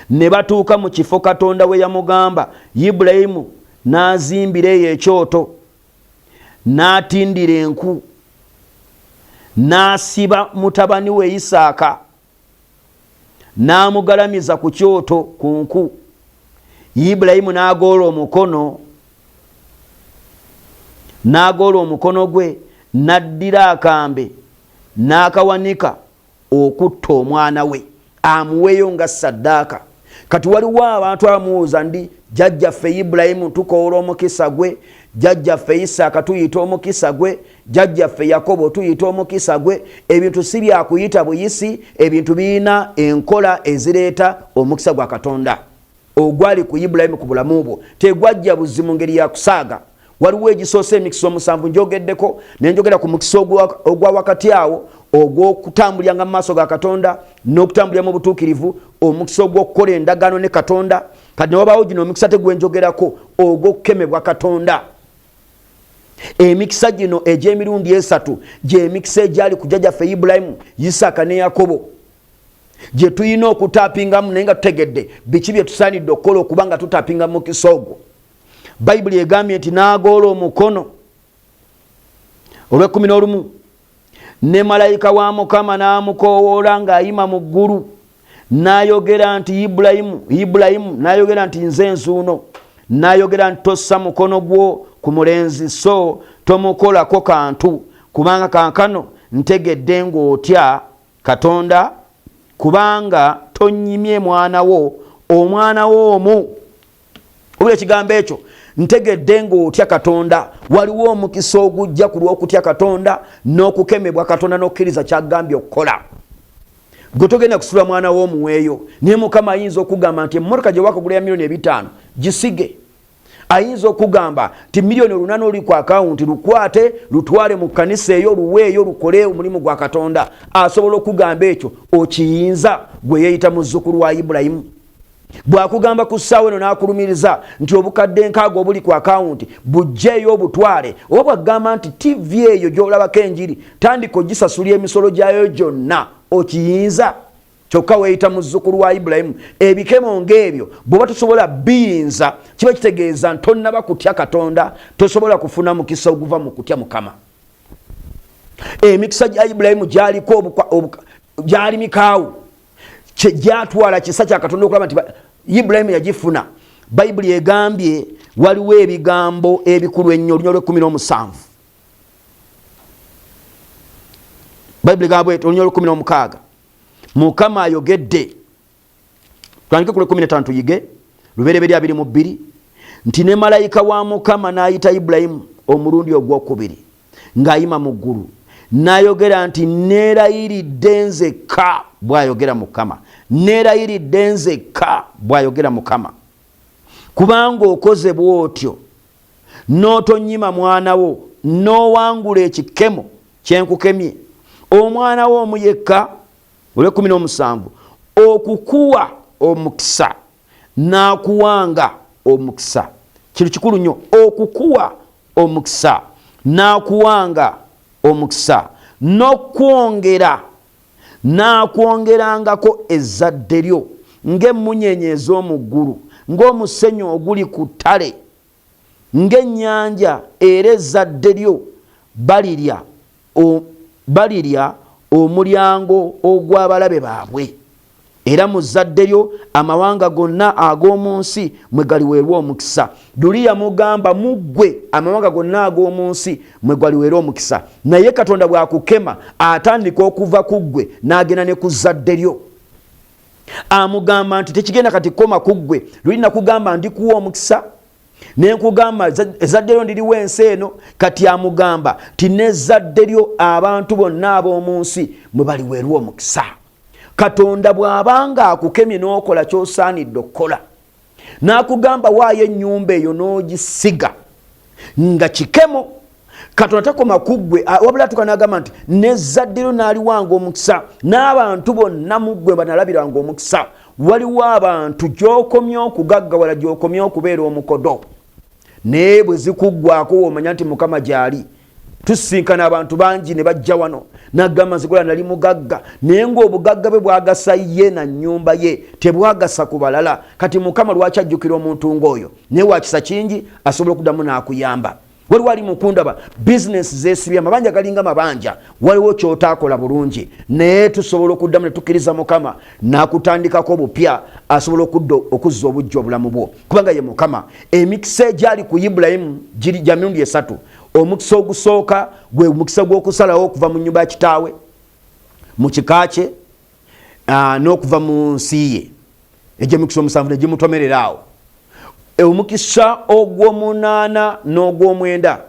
Ne batuuka mu kifo Katonda we yamugamba. Ibulayimu n'azimbira eyo ekyoto, n'atindira enku, n'asiba mutabani we Isaaka, n'amugalamiza ku kyoto ku nku. Ibulayimu n'agoola omukono gwe, n'addira akambe n'akawanika okutta omwana we amuweeyo nga ssaddaaka. Kati waliwo abantu abamuwuuza ndi jjajjaffe Ibulayimu tukoola omukisa gwe, jjajjaffe Isaaka tuyita omukisa gwe, jjajjaffe Yakobo tuyita omukisa gwe. Ebintu si byakuyita buyisi, ebintu birina enkola ezireeta omukisa gwa Katonda ogwali ku Ibulayimu ku bulamu bwo. Tegwajja buzzi mu ngeri ya kusaaga. Waliwo egisoose emikisa 7 njogeddeko, nenjogera ku mukisa ogwa wakati awo ogw'okutambuliranga mu maaso ga Katonda n'okutambulira mu butuukirivu, omukisa ogw'okukola endagaano ne Katonda. Kati ne wabaawo gino omukisa tegwenjogerako ogw'okukemebwa Katonda. Emikisa gino egy'emirundi 3 gy'emikisa egyali ku jjajjaffe Ibulayimu, Isaaka ne Yakobo, gye tulina okutaapingamu naye nga tutegedde biki bye tusaanidde okukola okuba nga tutaapinga mu mukisa ogwo. Bayibuli egambye nti n'agoola omukono olw'11, ne malayika wa Mukama n'amukowoola ng'ayima mu ggulu n'ayogera nti Ibulayimu n'ayogera nti nze nzuuno, n'ayogera nti tossa mukono gwo ku mulenzi so tomukolako kantu, kubanga kankano ntegedde ng'otya Katonda, kubanga tonyimye omwana wo omu. Obula ekigambo ekyo, ntegedde ng'otya Katonda, waliwo omukisa ogujja ku lw'okutya Katonda n'okukemebwa Katonda n'okkiriza ky'agambye okukola. Gwe togenda kusula mwana w'omuweeyo, naye Mukama ayinza okugamba nti emmotoka gye wakugula ya $5,000,000 gisige. Ayinza okugamba nti $8,000,000 oli ku akawunti, lukwate lutwale mu kkanisa eyo, luweeyo lukole omulimu gwa Katonda. Asobola okugamba ekyo, okiyinza gwe yeeyita muzzukulu wa Ibulayimu. Bw'akugamba ku ssaawa eno n'akulumiriza nti obukadde nkaaga obuli ku akawunti bujjeeyo obutwale, oba bw'agamba nti TV eyo gy'olabako enjiri tandika ogisasulya emisolo gyayo gyonna, okiyinza? Kyokka weeyita muzzukulu wa Ibulayimu. Ebikemo ng'ebyo bw'oba tosobola biyinza, kiba kitegeeza nti tonnaba kutya Katonda, tosobola kufuna mukisa oguva mu kutya Mukama. Emikisa gya Ibulayimu gyaliko gyali mikaawu, gyatwala kisa kya Katonda okulaba nti Ibulayimu yagifuna. Bayibuli egambye waliwo ebigambo ebikulu ennyo, olunya lw'17. Bayibuli egambye olunya lw'16. Mukama ayogedde, twandike ku 15 tuyige lubereberye 22, nti ne malayika wa Mukama n'ayita Ibulayimu omulundi ogwokubiri ng'ayima mu ggulu, n'ayogera nti neerayiridde nzekka, bw'ayogera Mukama, neerayiridde nzekka, bw'ayogera Mukama, kubanga okoze bw'otyo n'otonyima mwana wo, n'owangula ekikemo kye nkukemye, omwana wo omu yekka, olw'17, okukuwa omukisa n'akuwanga omukisa. Kino kikulu nnyo, okukuwa omukisa n'akuwanga omukisa, n'akwongerangako ezzadde lyo ng'emmunyenye ez'omu ggulu, ng'omusenyu oguli ku ttale, ng'ennyanja, era ezzadde lyo balirya omulyango ogw'abalabe baabwe, era mu zzadde lyo amawanga gonna ag'omu nsi mwe galiweerwa omukisa. Luli yamugamba muggwe amawanga gonna ag'omu nsi mwe galiweerwa omukisa, naye Katonda bw'akukema atandika okuva ku ggwe n'agenda ne ku zzadde lyo. Amugamba nti tekigenda kati kukoma ku ggwe, luli nakugamba ndikuwa omukisa nenkugamba ezzadde lyo ndiriwo ensi eno, kati amugamba ti n'ezzadde lyo abantu bonna ab'omu nsi mwe baliweerwa omukisa. Katonda bw'abanga akukemye n'okola ky'osaanidde okukola, n'akugamba waayo ennyumba eyo n'ogisiga nga kikemo, Katonda takoma ku ggwe, wabula atuuka n'agamba nti n'ezzadde lyo n'aliwanga omukisa, n'abantu bonna mu ggwe banalabiranga omukisa. Waliwo abantu gy'okomye okugaggawala, gy'okomye okubeera omukodo, naye bwe zikuggwako w'omanya nti Mukama gy'ali. Tusinkana abantu bangi ne bajja wano n'agamba nzikola nali mugagga, naye ng'obugagga bwe bwagasa ye na nnyumba ye tebwagasa ku balala. Kati Mukama lwaki ajjukira omuntu ng'oyo? Naye wa kisa kingi asobola okuddamu n'akuyamba. Waliwo ali mukundaba bizinesi zeesibye amabanja galinga mabanja, waliwo ky'otaakola bulungi, naye tusobola okuddamu ne tukkiriza Mukama n'akutandikako obupya, asobola okuzza obujja obulamu bwo, kubanga ye Mukama. Emikisa egyali ku Ibulayimu giri gya mirundi 3. Omukisa ogusooka gwe omukisa gw'okusalawo okuva mu nnyumba ya kitaawe, mu kika kye, n'okuva mu nsi ye. Egyo emikisa 7 ne gimutomerera awo. Omukisa ogw'omunaana n'ogw'omwenda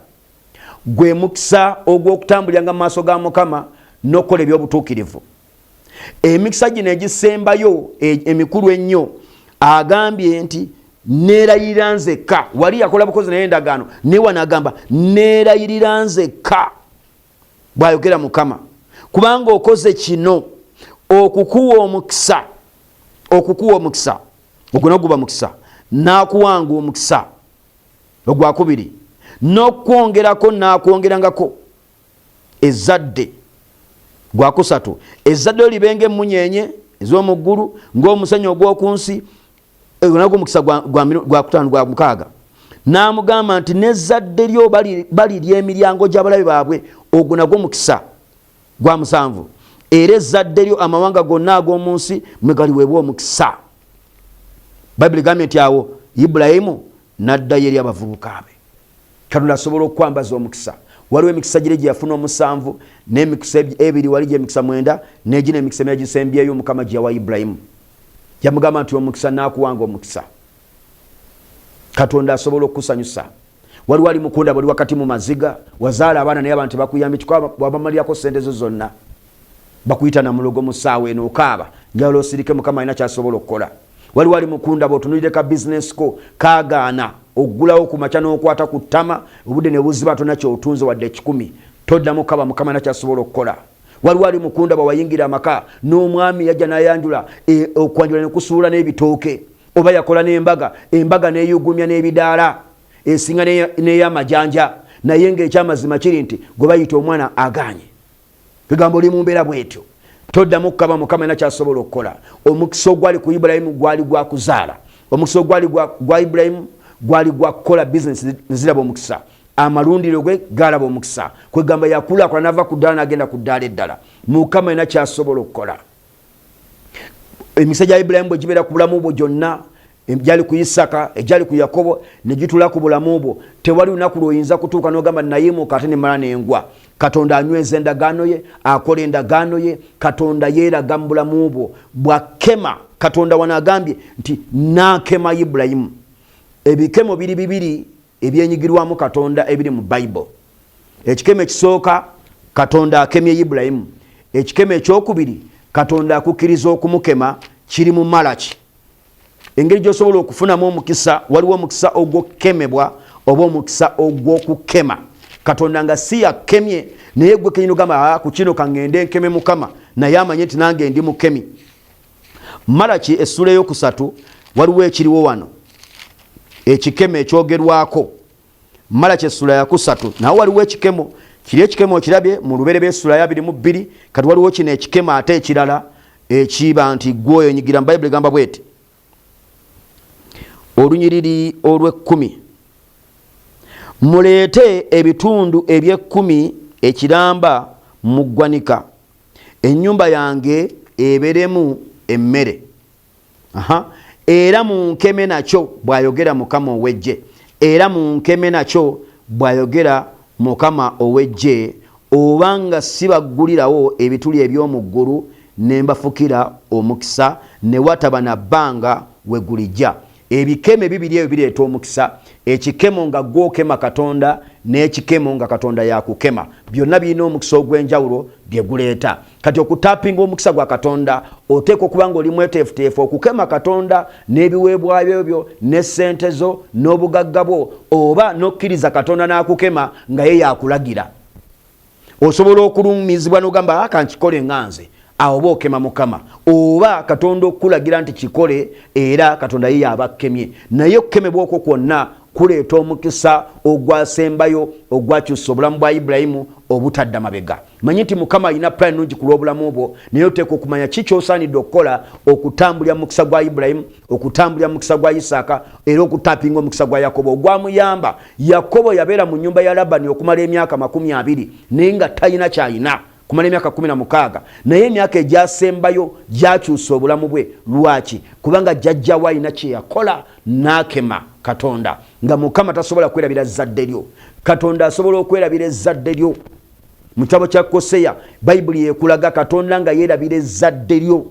gwe mukisa ogw'okutambuliranga mu maaso ga Mukama n'okukola eby'obutuukirivu. Emikisa gino egisembayo emikulu ennyo, agambye nti neerayirira nzekka. Wali yakola bukozi naye endagaano, naye wano agamba neerayirira nzekka, bw'ayogera Mukama, kubanga okoze kino, okukuwa omukisa, ogwo n'oguba mukisa, n'akuwanga omukisa ogwakubiri, n'okwongerako n'akwongerangako ezzadde gwakusatu, ezzadde libenga emmunyenye ez'omu ggulu ng'omusenyu ogw'oku nsi, nagwo omukisa gwa kutaano gwa mukaaga. N'amugamba nti n'ezzadde lyo balirya emiryango gy'abalabe baabwe, ogwo nagwo mukisa. gwa musanvu era ezzadde lyo amawanga gonna ag'omu nsi mwe galiweebwa omukisa. Bayibuli egambye nti awo Ibulayimu n'addayo eri abavubuka be. Katonda asobola okukwambaza omukisa. Waliwo emikisa gire gye yafuna omusanvu n'emikisa ebiri wali gye emikisa 9 n'egina emikisa emira gisembyeyo Mukama gye yawa Ibulayimu. Yamugamba nti omukisa naakuwanga omukisa. Katonda asobola okukusanyusa. Waliwo ali mukunda bali wakati mu maziga wazaala abaana naye abantu bakuyambye kikwa wabamalirako sente zo zonna. Bakuyita na mulogo musaawe eno okaaba njalo osirike Mukama alina kyasobola okukola. Waliwo ali mukunda botunulire ka business ko kaagaana ogulawo ku macha n'okwata ku ttama obudde ne buziba tonna kyotunze wadde 10 toddamu kaba Mukama alina kyasobola okukola. Waliwo ali mukunda bawayingira amaka n'omwami yajja n'ayanjula okwanjula ne kusuula n'ebitooke oba yakola n'embaga embaga n'eyugumya n'ebidaala esinga n'ey'amajanja naye ng'ekyamazima kiri nti gwe bayita omwana aganye. Kigambo oli mu mbeera bw'etyo toddamu kukaba Mukama alina kyasobola okukola. Omukisa ogwali ku Ibulayimu gwali gwa kuzaala. Omukisa ogwali gwa Ibulayimu gwali gwa kukola bizinesi ziraba omukisa. Amalundiro gwe galaba omukisa. Kwegamba yakula n'ava ku ddaala n'agenda ku ddaala eddala. Mukama alina kyasobola okukola. Emikisa gya Ibulayimu bwe gibeera ku bulamu bwo gyonna ejali ku Isaka ejali ku Yakobo ne gitula ku bulamu bwo tewali lunaku lwoyinza kutuuka n'ogamba nayimuka ate ne mala n'engwa. Katonda anyweza endagaano ye akola endagaano ye. Katonda yeeraga mu bulamu bwo bwakema. Katonda wanaagambye nti naakema Ibulayimu. Ebikemo biri bibiri ebyenyigirwamu Katonda ebiri mu Bible. Ekikemo ekisooka Katonda akemye Ibulayimu. Ekikemo ekyokubiri Katonda akukkiriza okumukema kiri mu Malaki. Engeri gy'osobola okufunamu omukisa waliwo omukisa ogw'okukemebwa oba omukisa ogw'okukema. Katonda nga si yakemye naye gwe kenyini ogamba ku kino kangende nkeme Mukama naye amanye nti nange ndi mukemi. Malaki essula ey'okusatu waliwo ekiriwo wano ekikemo ekyogerwako. Malaki essula ya kusatu nawe waliwo ekikemo kiri ekikemo kirabye mu luberebe essula ya 22 kati waliwo kino ekikemo ate ekirala ekiba nti gwoyo nyigira mu Bayibuli egamba bweti olunyiriri olw'10 muleete ebitundu eby'e10 ekiramba mu ggwanika ennyumba yange eberemu emmere era munkeme nakyo bw'ayogera Mukama ow'eggye. Era munkeme nakyo bw'ayogera Mukama ow'eggye obanga sibaggulirawo ebituli eby'omu ggulu ne mbafukira omukisa ne wataba na bbanga we gulijja. Ebikeme bibiri ebyo bireeta omukisa. Ekikemo nga gwokema Katonda n'ekikemo nga Katonda yakukema byonna birina omukisa ogw'enjawulo bye guleeta. Kati okutapinga omukisa gwa Katonda oteeka okuba nga oli mweteefuteefu okukema Katonda n'ebiweebwayo byo ne ssente zo n'obugagga bwo oba n'okkiriza Katonda n'akukema nga ye yakulagira. Osobola okulumizibwa n'ogamba kankikole nga nze awo oba okema Mukama oba Katonda okulagira nti kikole era Katonda ye yabakemye. Naye okukemebwa okwo kwonna kuleeta omukisa ogwasembayo ogwakyusa obulamu bwa Ibulayimu obutadda mabega. Manyi nti Mukama alina plan nungi ku lw'obulamu bwo naye oteeka okumanya kiki osaanidde okukola okutambulira mukisa gwa Ibulayimu okutambulira mukisa gwa Isaaka era okutapinga omukisa gwa Yakobo ogwamuyamba. Yakobo yabeera mu nnyumba ya Labani okumala emyaka 20 naye nga talina kyalina kumala emyaka 16 naye emyaka egyasembayo gyakyusa obulamu bwe. Lwaki? Kubanga jjajja we alina kye yakola n'akema Katonda. Nga Mukama tasobola kwerabira zadde lyo. Katonda asobola okwerabira ezzadde lyo. Mu kitabo kya Koseya Bayibuli ekulaga Katonda nga yeerabira ezzadde lyo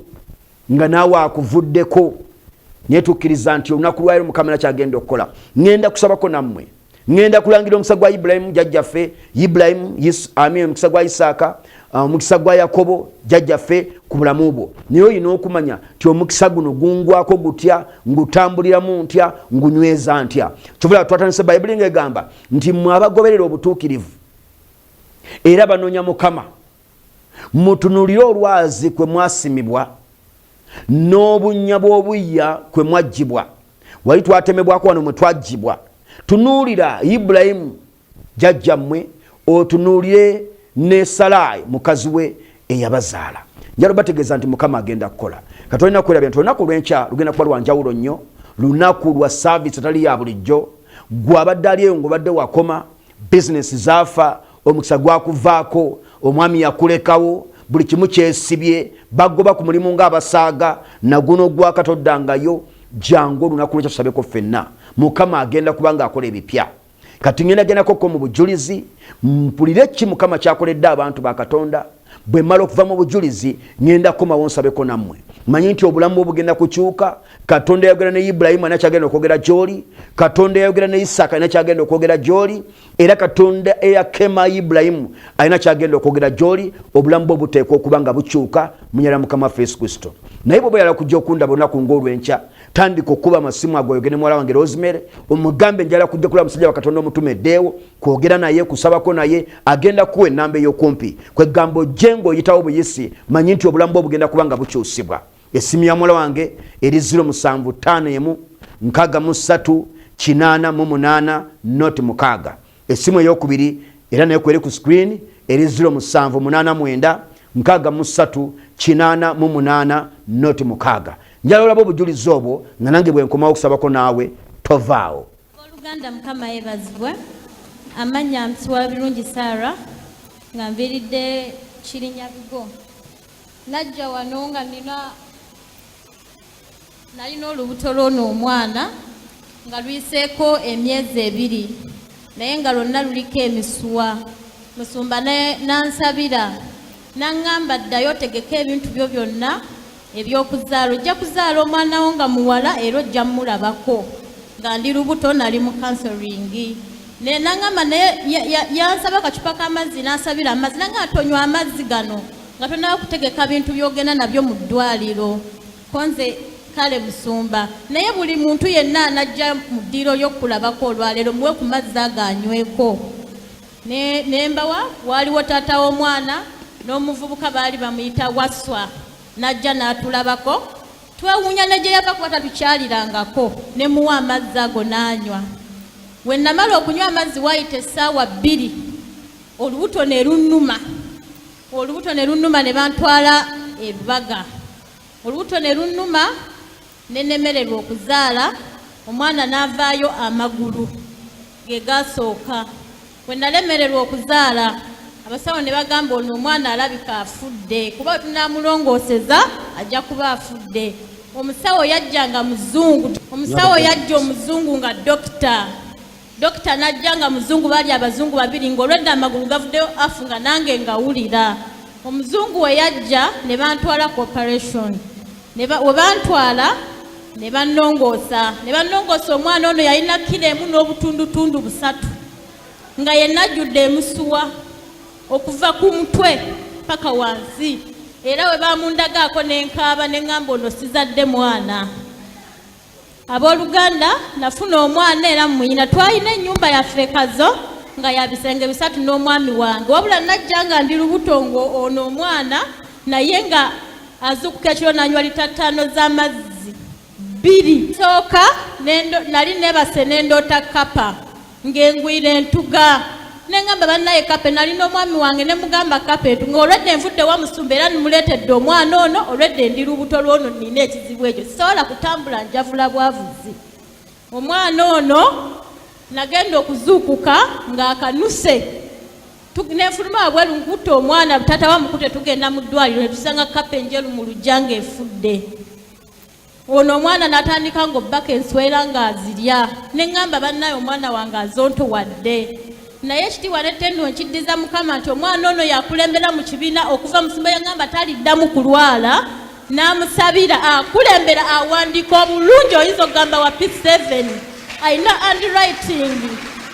nga naawe akuvuddeko. Naye tukkiriza nti olunaku lwaliro Mukama kyagenda okukola. Ngenda kusabako nammwe. Ngenda kulangira omukisa gwa Ibulayimu jjajjaffe Ibulayimu omukisa gwa Isaaka omukisa gwa Yakobo jjajjaffe ku bulamu bwo. Naye olina okumanya nti omukisa guno gungwako gutya ngutambuliramu ntya ngunyweza ntya. Kyovula twatandise Bayibuli ng'egamba nti mmwe abagoberera obutuukirivu era banoonya Mukama mutunulire olwazi kwe mwasimibwa n'obunnya bw'obuyya kwe mwaggyibwa. Wali twatemebwako wano mwe twaggyibwa. Tunuulira Ibulayimu jjajjammwe otunuulire ne Salaayi mukazi we eyabazaala. Njalo bategeeza nti Mukama agenda kukola. Kati olina kwerabira nti olunaku lw'enkya lugenda kuba lwa njawulo nnyo. Lunaku lwa saavisi atali ya bulijjo. Gwe abadde ali eyo ng'obadde wakoma bizinesi zaafa omukisa gwakuvaako omwami yakulekawo buli kimu kyesibye bagoba ku mulimu ng'abasaaga naguno gwakatoddangayo jangu olunaku lwekyo tusabeko ffenna mukama agenda kubanga akola ebipya kati ngenda gendako mu bujulizi mpulire ki mukama kyakoledde abantu ba Katonda bwe mala okuva mu bujulizi ngenda komawo nsabeko nammwe manyi nti obulamu obugenda kukyuka Katonda yayogera ne Ibulayimu anakyagenda okwogera gy'oli Katonda yayogera ne Isaaka anakyagenda okwogera gy'oli era Katonda eyakema Ibulayimu alina kyagenda okwogera gy'oli obulamu bwo buteekwa okuba nga bukyuka munyala mukama waffe Yesu Kristo naye bwe yala kujja okundaba olunaku ng'olwenkya tandika okuba amasimu ago oyogere muwala wange Rosemary omugambe njala kujja kulaba musajja wa Katonda omutumeddeewo kwogera naye kusabako naye agenda kuwa ennamba ey'okumpi kwegambo jengo oyitawo buyisi manyi nti obulamu bwo bugenda kuba nga bukyusibwa esimu ya muwala wange eri 07518388 esimu ey'okubiri era nayo kweri ku screen eri 07788388 njala olaba obujulizi obwo nga nange bwe nkomawo okusabako naawe tovaawo oluganda mukama yeebazibwe amanya msuwa birungi Sarah nga nviridde Kirinyabigo najja wano nga nalina olubuto lw'ono omwana nga lwiseeko emyezi 2 naye nga lwonna luliko emisuwa musumba nansabira naŋŋamba ddayo tegeka ebintu byo byonna ebyokuzaala ojja kuzaala omwana wo nga muwala era ojja mmulabako nga ndi lubuto nali mu counseling naŋŋamba naye yansaba kacupa k'amazzi nansabira amazzi naŋŋamba tonywa amazzi gano nga tonaba kutegeka bintu byogenda nabyo mu ddwaliro konze kale musumba naye buli muntu yenna anajja mu ddiiro ly'okulabako olwaleero muwe ku mazzi aganyweko nembawa waaliwo taata w'omwana n'omuvubuka baali bamuyita Waswa najja n'atulabako twewuunya ne gye yava kuba tatukyalirangako ne muwa amazzi ago n'anywa we namala okunywa amazzi waayita essaawa 2 olubuto ne lunnuma ne bantwala ebubaga olubuto ne lunnuma nenemererwa okuzaala omwana n'avaayo amagulu ge gasooka we nalemererwa okuzaala abasawo ne bagamba ono omwana alabika afudde kuba tunamulongooseza ajja kuba afudde omusawo yajjanga muzungu omuzungu nga dokita najja nga muzungu baali abazungu babiri ng'olwedda amagulu gavuddeyo afu nga nange ngawulira omuzungu we yajja ne bantwala ku operation we bantwala ne bannongoosa omwana ono yalina kilo 1 n'obutundutundu 3 nga yenna ajjudde emusuwa okuva ku mutwe paka wansi era we bamundagaako nenkaaba neŋŋamba ono sizadde mwana abooluganda nafuna omwana era muyina twalina ennyumba yaffe kazo nga ya bisenge 3 n'omwami wange wabula najja nga ndi lubuto ngo ono omwana naye nga azukuka ekiro nanywa lita 5 z'amazzi 2 sooka nali nebase nendoota kapa ng'engwira entuga neŋŋamba bannaye kape nalina omwami wange ne mugamba kape entuga olwedde envudde wa musumba era nimuleetedde omwana ono olwedde ndi lubuto lw'ono nina ekizibu ekyo sisobola kutambula njavula bwavuzi omwana ono nagenda okuzuukuka ng'akanuse nenfuluma wabweru nkutta omwana taata wamukute tugenda mu ddwaliro ne tusanga kape enjeru mu lujja ng'efudde ono omwana n'atandika ng'obbaka enswera ng'azirya neŋŋamba bannaye omwana wange azontowadde naye ekitiibwa n'ettendo nkiddiza mukama nti omwana ono yakulembera mu kibiina okuva musumba yaŋŋamba taliddamu kulwala n'amusabira akulembera awandiika obulungi oyinza okugamba wa P7 alina handwriting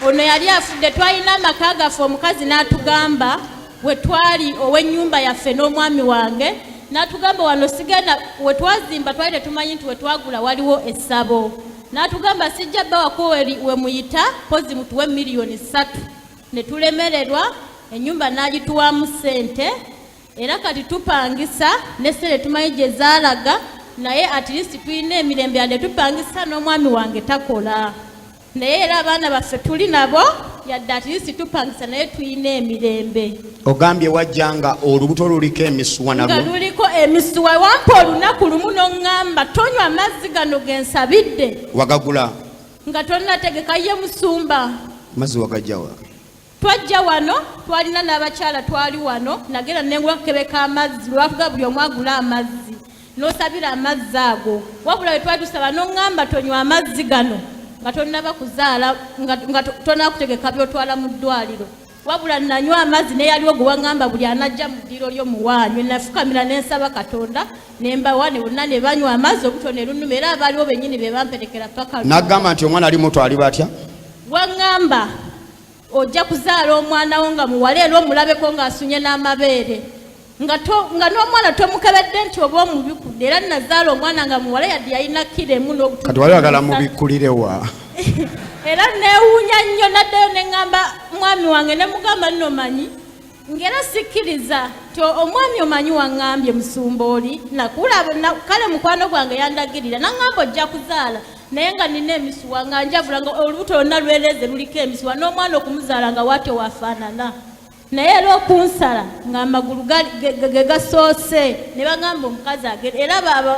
ono yali afudde twalina amaka gaffe omukazi n'atugamba we twali ow'ennyumba yaffe n'omwami wange n'atugamba wano sigenda we twazimba twali tetumanyi nti we twagula waliwo essabo n'atugamba sijja bbawako we muyita pozi mutuwe $3,000,000 ne tulemererwa ennyumba n'agituwamu ssente era kati tupangisa n'essere tumanyi gye zaalaga naye at least tulina emirembe yadde tupangisa n'omwami wange takola naye era abaana baffe tuli nabo yadde at least tupangisa naye tulina emirembe ogambye wajjanga olubuto luliko emisuwa nalwo nga luliko emisuwa wampa olunaku lumu n'oŋŋamba tonywa amazzi gano gensabidde wagagula nga tonnategeka ye musumba mazzi wagajjawa twajja wano twalina n'abakyala twali wano nagenda nengula kukebeka amazzi lwavuga buli omu agula amazzi n'osabira amazzi ago wabula bwe twali tusaba n'oŋŋamba tonywa amazzi gano nga tonnaba kuzaala nga tonakutegeka byotwala mu ddwaliro wabula nanywa amazzi neyaliwo gwe waŋŋamba buli anajja mu ddiro ly'omuwaanyo nafukamira nensaba Katonda nembawa ne bonna ne banywa amazzi obutono erunuma era abaaliwo bennyini be bamperekera paka n'agamba nti omwana ali muto ali batya waŋŋamba ojja kuzaala omwana wo nga muwala era omulabeko ng'asunye n'amabeere nga n'omwana tomukebedde nti oba omubikudde era nazaala omwana nga muwala yadde yalina kiremu n'obutu kati wali wagala mubikulirewa era neewuunya nnyo naddayo ne ŋŋamba mwami wange ne mugamba nno manyi ngera sikkiriza ti omwami omanyi waŋŋambye musumba oli kale mukwano gwange yandagirira naŋŋamba ojja kuzaala naye nga nina emisuwa nga njavula nga olubuto lwonna lwereze luliko emisuwa n'omwana okumuzaala nga wate wafaanana naye era okunsala nga amagulu ge gasoose ne bagamba omukazi agenda era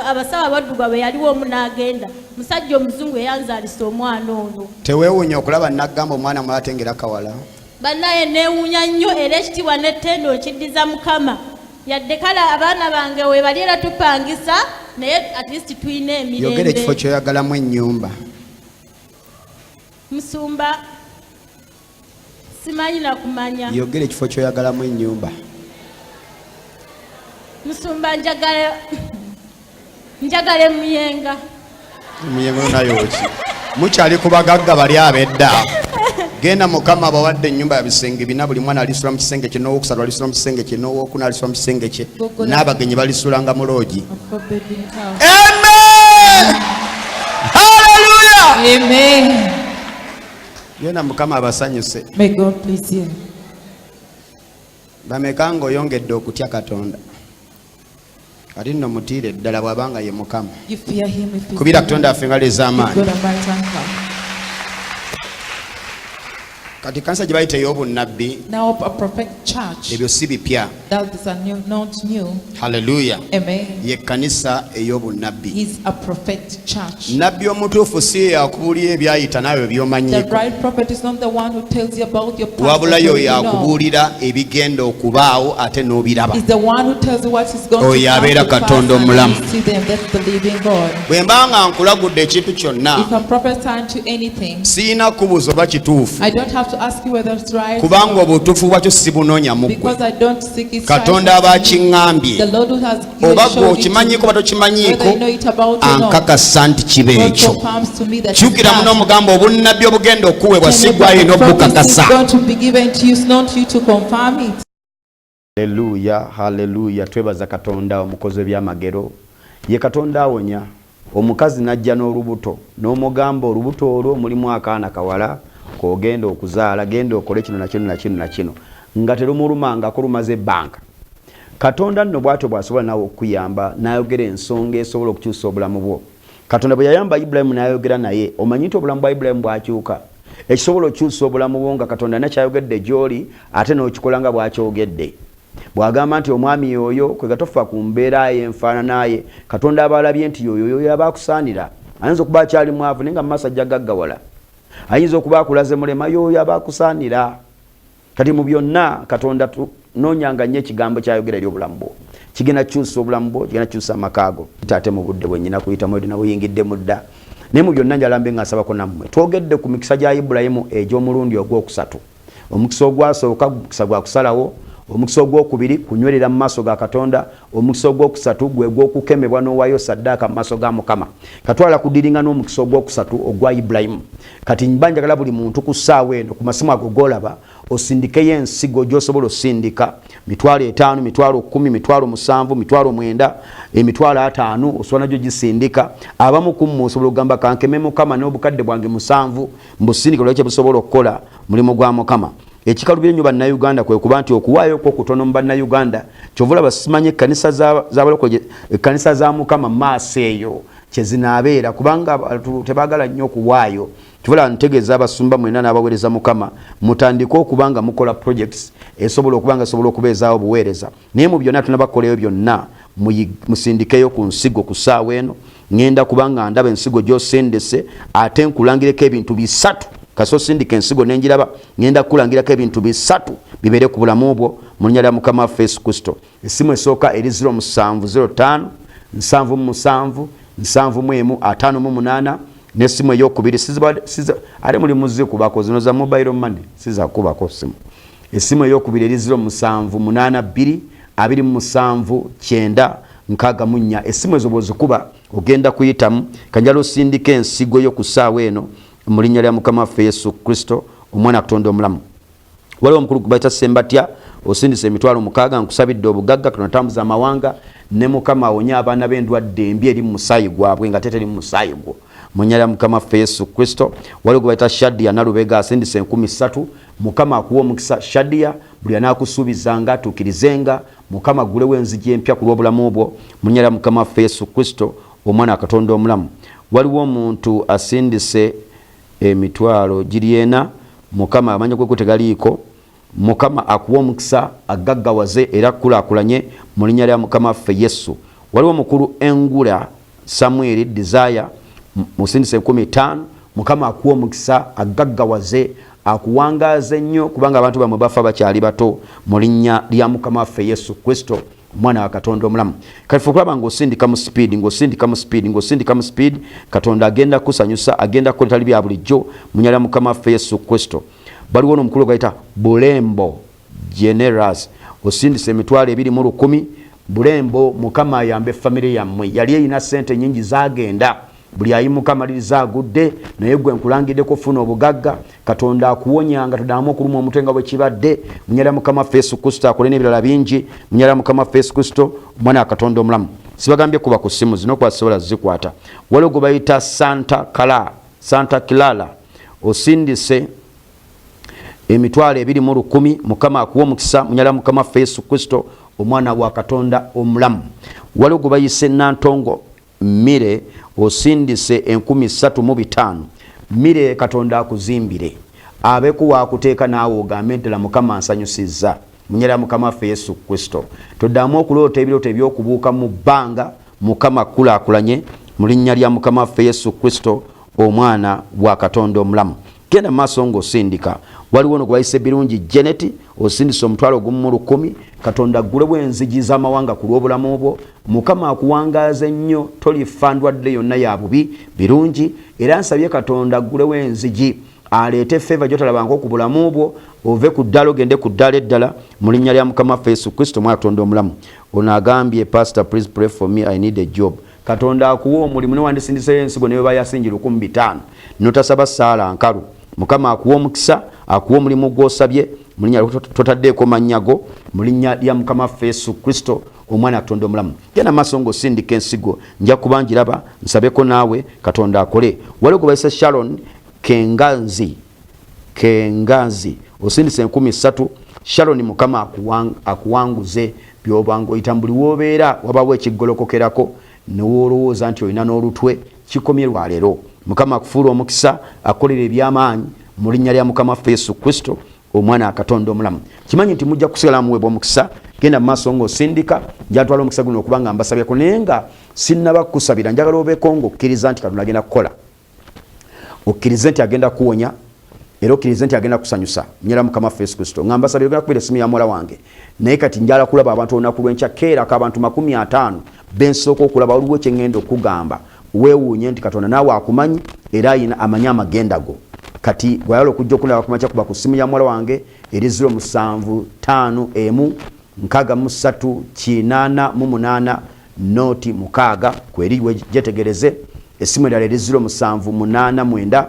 abasawo abaddugavu yaliwo omu n'agenda musajja omuzungu eyanzaalisa omwana ono teweewuunya okulaba nagamba omwana mulatengera kawala bannaye neewuunya nnyo era ekitiibwa n'ettendo nkiddiza Mukama yadde kale abaana bange we bali era tupangisa naye at least tuyina emirembe yogera ekifo kyoyagalamu ennyumba musumba simanyi na kumanya yogera ekifo kyoyagalamu ennyumba musumba njagala emuyenga nayo ki mukyali ku bagagga bali ab'edda genda Mukama abawadde ennyumba ya bisenge bina buli mwana alisula mu kisenge kye n'owokusatu alisula mu kisenge kye n'owokuna alisula mu kisenge kye n'abagenyi balisulanga mu loogi amen haleluya Amen. yena Mukama abasanyuse May God please you. bameka ng'oyongedde okutya Katonda kati nno mutiire ddala bw'abanga ye Mukama You fear him if you kubira Katonda affe nga lez'amaanyi good and right hand come. kati kanisa gye bayita ey'obunnabbi Now a prophetic church ebyo si bipya that is not new. haleluya Amen. ye kanisa ey'obunnabbi He's a prophetic church. nabbi omutuufu si ye yakubuulira ebyayita naawe The by'omanyiiko right prophet is not the one who tells you about your past. wabula that yo you know. yakubuulira ebigenda okubaawo ate n'obiraba He's the one who tells you what is going Oyo to come abeera to pass Katonda and omulamu. you see them that believe in God. bwe mba nga nkulagudde ekintu kyonna If I'm prophesying to anything, siyina kubuuza oba kituufu I don't have to ask you whether it's right kubanga obutuufu bwakyo sibunoonya mu ggwe because I don't seek it. Katonda aba akiŋŋambye The Lord who has oba gwe showed it to okimanyiiko me, oba tokimanyiiko whether you know it about or not, ankakasa nti kiba God ekyo confirms to me that kyukira it's muno that. omugamba obunnabbi obugenda okuweebwa si And gwe alina the prophecy okukakasa is going to be given to you, it's not you to confirm it. haleluya haleluya twebaza Katonda omukozi w'ebyamagero ye Katonda awonya omukazi najja n'olubuto n'omugamba olubuto olwo mulimu akaana kawala kogenda okuzaala genda okole kino na kino nga terumulumanga kulumaze banka Katonda nno bwatyo bw'asobola nawe okuyamba n'ayogera ensonga esobola okukyusa obulamu bwo Katonda bwe yayamba Ibulayimu n'ayogera naye omanyi nti obulamu bwa Ibulayimu bwakyuka ekisobola okukyusa obulamu bwo nga Katonda nakyayogedde gy'oli ate n'okikola nga bw'akyogedde bw'agamba nti omwami oyo kwe gatofa ku mbeera ye enfaananaye Katonda abalabye nti yoyo abakusaanira ayinza okuba akyali mwavu naye nga mu maaso ajja gaggawala ayinza okuba akulaze mulema yoyo abakusaanira kati mu byonna Katonda tunoonyanga nnyo ekigambo kyayogera eri obulamu bwo kigenda kyusa obulamu bwo kigenda kyusa amakaago ate mu budde bwennyina kuyitamu edina buyingidde mudda naye mu byonna njalambe nga nsabako nammwe twogedde ku mikisa gya Ibulayimu egy'omulundi ogwokusatu omukisa ogwasooka mukisa gwa kusalawo omukisa ogwokubiri kunywerera mu maaso ga Katonda omukisa ogwokusatu gwe gw'okukemebwa n'owaayo ssaddaaka mu maaso ga Mukama katwala kudiringa n'omukisa ogwokusatu ogwa Ibulayimu kati mbanjagala buli muntu ku ssaawa eno ku masimu ago g'olaba osindikeyo ensigo gy'osobola osindika 5,000 10,000 7,000 9,000 5,000 osobola nagyo gisindika abamu ku mmwe osobola okugamba kankeme Mukama n'obukadde bwange 7 mbusindika olwekyo busobola okukola mulimu gwa Mukama ekikalubira ennyo bannayuganda kwe kuba nti okuwaayo okutono mu bannayuganda kyovula basimanyi ekkanisa z'abalokole ekkanisa za Mukama maaso eyo kyezinabeera kubanga abantu tebaagala nnyo okuwaayo kyovula ntegeeza abasumba mwena n'abaweereza Mukama mutandike okubanga mukola projects esobola okubanga esobola okubeezaawo obuweereza naye mu byonna tunabakoleyo byonna musindikeyo ku nsigo ku ssaawa eno ngenda kubanga ndaba ensigo gy'osendese ate nkulangireko ebintu 3 kaso sindika ensigo nenjiraba ngenda kulangirako ebintu bisatu bibere ku bulamu obwo mu linnya lya Mukama waffe Yesu Kristo. Essimu esooka eri 0705 77 71 58 n'essimu ey'okubiri ate muli muzze kubako zino za mobile money siza kubako ssimu. Essimu ey'okubiri eri 0782 27 964. Essimu ezo bw'ozikuba ogenda kuyitamu kanjala osindika ensigo yo ku ssaawa eno mu linnya lya Mukama waffe Yesu Kristo omwana Katonda omulamu. Waliwo omukulu gubayita Sembatya osindise emitwalo 6 nkusabidde obugagga tunatambuza amawanga ne Mukama awonya abaana b'endwadde embi eri mu musaayi gwabwe nga teteri mu musaayi gwo mu linnya lya Mukama waffe Yesu Kristo. Waliwo gubayita Shadia Nalubega asindise 30,000. Mukama akuwa omukisa Shadia, buli anaakusuubizanga atuukirizenga. Mukama gulewo enzigi empya ku lw'obulamu obwo mu linnya lya Mukama waffe Yesu Kristo omwana Katonda omulamu. Waliwo omuntu asindise emitwalo giryena. Mukama amanya gwe tegaliiko. Mukama akuwa omukisa agaggawaze era akulaakulanye mu linnya lya Mukama waffe Yesu. Waliwo mukulu Engula Samuel Desire musindise 15. Mukama akuwa omukisa agaggawaze akuwangaze nnyo kubanga abantu bamwe bafa bakyali bato mu linnya lya Mukama waffe Yesu Kristo mwana wa Katonda omulamu. Kati okulaba ng'osindika mu speed Katonda agenda kusanyusa agenda kukola tali bya bulijjo mu linnya lya Mukama waffe Yesu Kristo. Baliwo n'omukulu gayita Bulembo Generous osindise emitwalo 210. Bulembo Mukama ayambe family yammwe yali eyina sente nyingi zagenda buli ayimuka maliriza agudde naye gwe nkulangidde kufuna obugagga Katonda akuwonyanga tuddamu okuluma omutwe nga bwe kibadde mu linnya lya Mukama waffe Yesu Kristo akole n'ebirala bingi mu linnya lya Mukama waffe Yesu Kristo omwana wa Katonda omulamu. Sibagambye kuba ku ssimu zino kwasobola zikwata. Waliwo gwe bayita Santa Clara osindise emitwalo 210. Mukama akuwa omukisa mu linnya lya Mukama waffe Yesu Kristo omwana wa Katonda omulamu. Waliwo gwe bayise Nantongo Mire osindise 35,000. Mire Katonda akuzimbire abeku wakuteeka naawe ogambe ntela Mukama ansanyusizza mu linnya lya Mukama waffe Yesu Kristo. Toddamu okuloota ebirooto eby'okubuuka mu bbanga. Mukama akulaakulanye mu linnya lya Mukama waffe Yesu Kristo omwana wa Katonda omulamu. Genda mu maaso ng'osindika. Waliwo no gwe birungi Janet osindise omutwalo 10,000. Katonda gulewo enzigi z'amawanga ku lw'obulamu obwo. Mukama akuwangaze nnyo tolifa ndwadde yonna ya bubi birungi era nsabye Katonda gulewo enzigi aleete favor gy'otalabanga ku bulamu obwo ove ku ddala ogende ku ddala eddala mu linnya lya Mukama waffe Yesu Kristo mwana Katonda omulamu. Ono agambye Pastor please pray for me I need a job. Katonda akuwa omulimu newandisindiseyo ensigo ne bwe yasingira 15,000 notasaba ssaala nkalu. Mukama akuwa omukisa akuwa omulimu gw'osabye mu linnya totaddeeko mannyago mu linnya lya Mukama waffe Yesu Kristo omwana Katonda omulamu. Genda maaso ng'osindika ensigo nja kuba njiraba nsabeko naawe Katonda akole. Waliwo gwe bayise Sharon Kengazi osindise 13,000. Sharon Mukama akuwanguze by'obanga oyita buli w'obeera wabawo ekiggolokokerako ne woolowooza nti olina n'olutwe kikomye lwaleero. Mukama akufuula omukisa akolera eby'amaanyi mu linnya lya Mukama waffe Yesu Kristo omwana wa Katonda omulamu. Kimanyi nti mujja kusigala muweebwa omukisa. Genda mu maaso ng'osindika njatwala omukisa guno okuba nga mbasabyeko naye nga sinnaba kukusabira njagala obeeko ng'okkiriza nti Katonda agenda kukola. Okkirize nti agenda kuwonya era okkirize nti agenda kusanyusa mu linnya lya Mukama waffe Yesu Kristo. Nga mbasabira ogenda kubira essimu ya muwala wange naye kati njala kulaba abantu olunaku lw'enkya keerako abantu 50 bensooka okulaba waliwo kye ŋŋenda okugamba weewuunye nti Katonda naawe akumanyi era ayina amanyi amagenda go. Kati bw'ayala okujja okulaba kumakya kuba ku ssimu ya muwala wange eri 0751 63 noti 6 kweri gyetegereze. Essimu endala eri 0789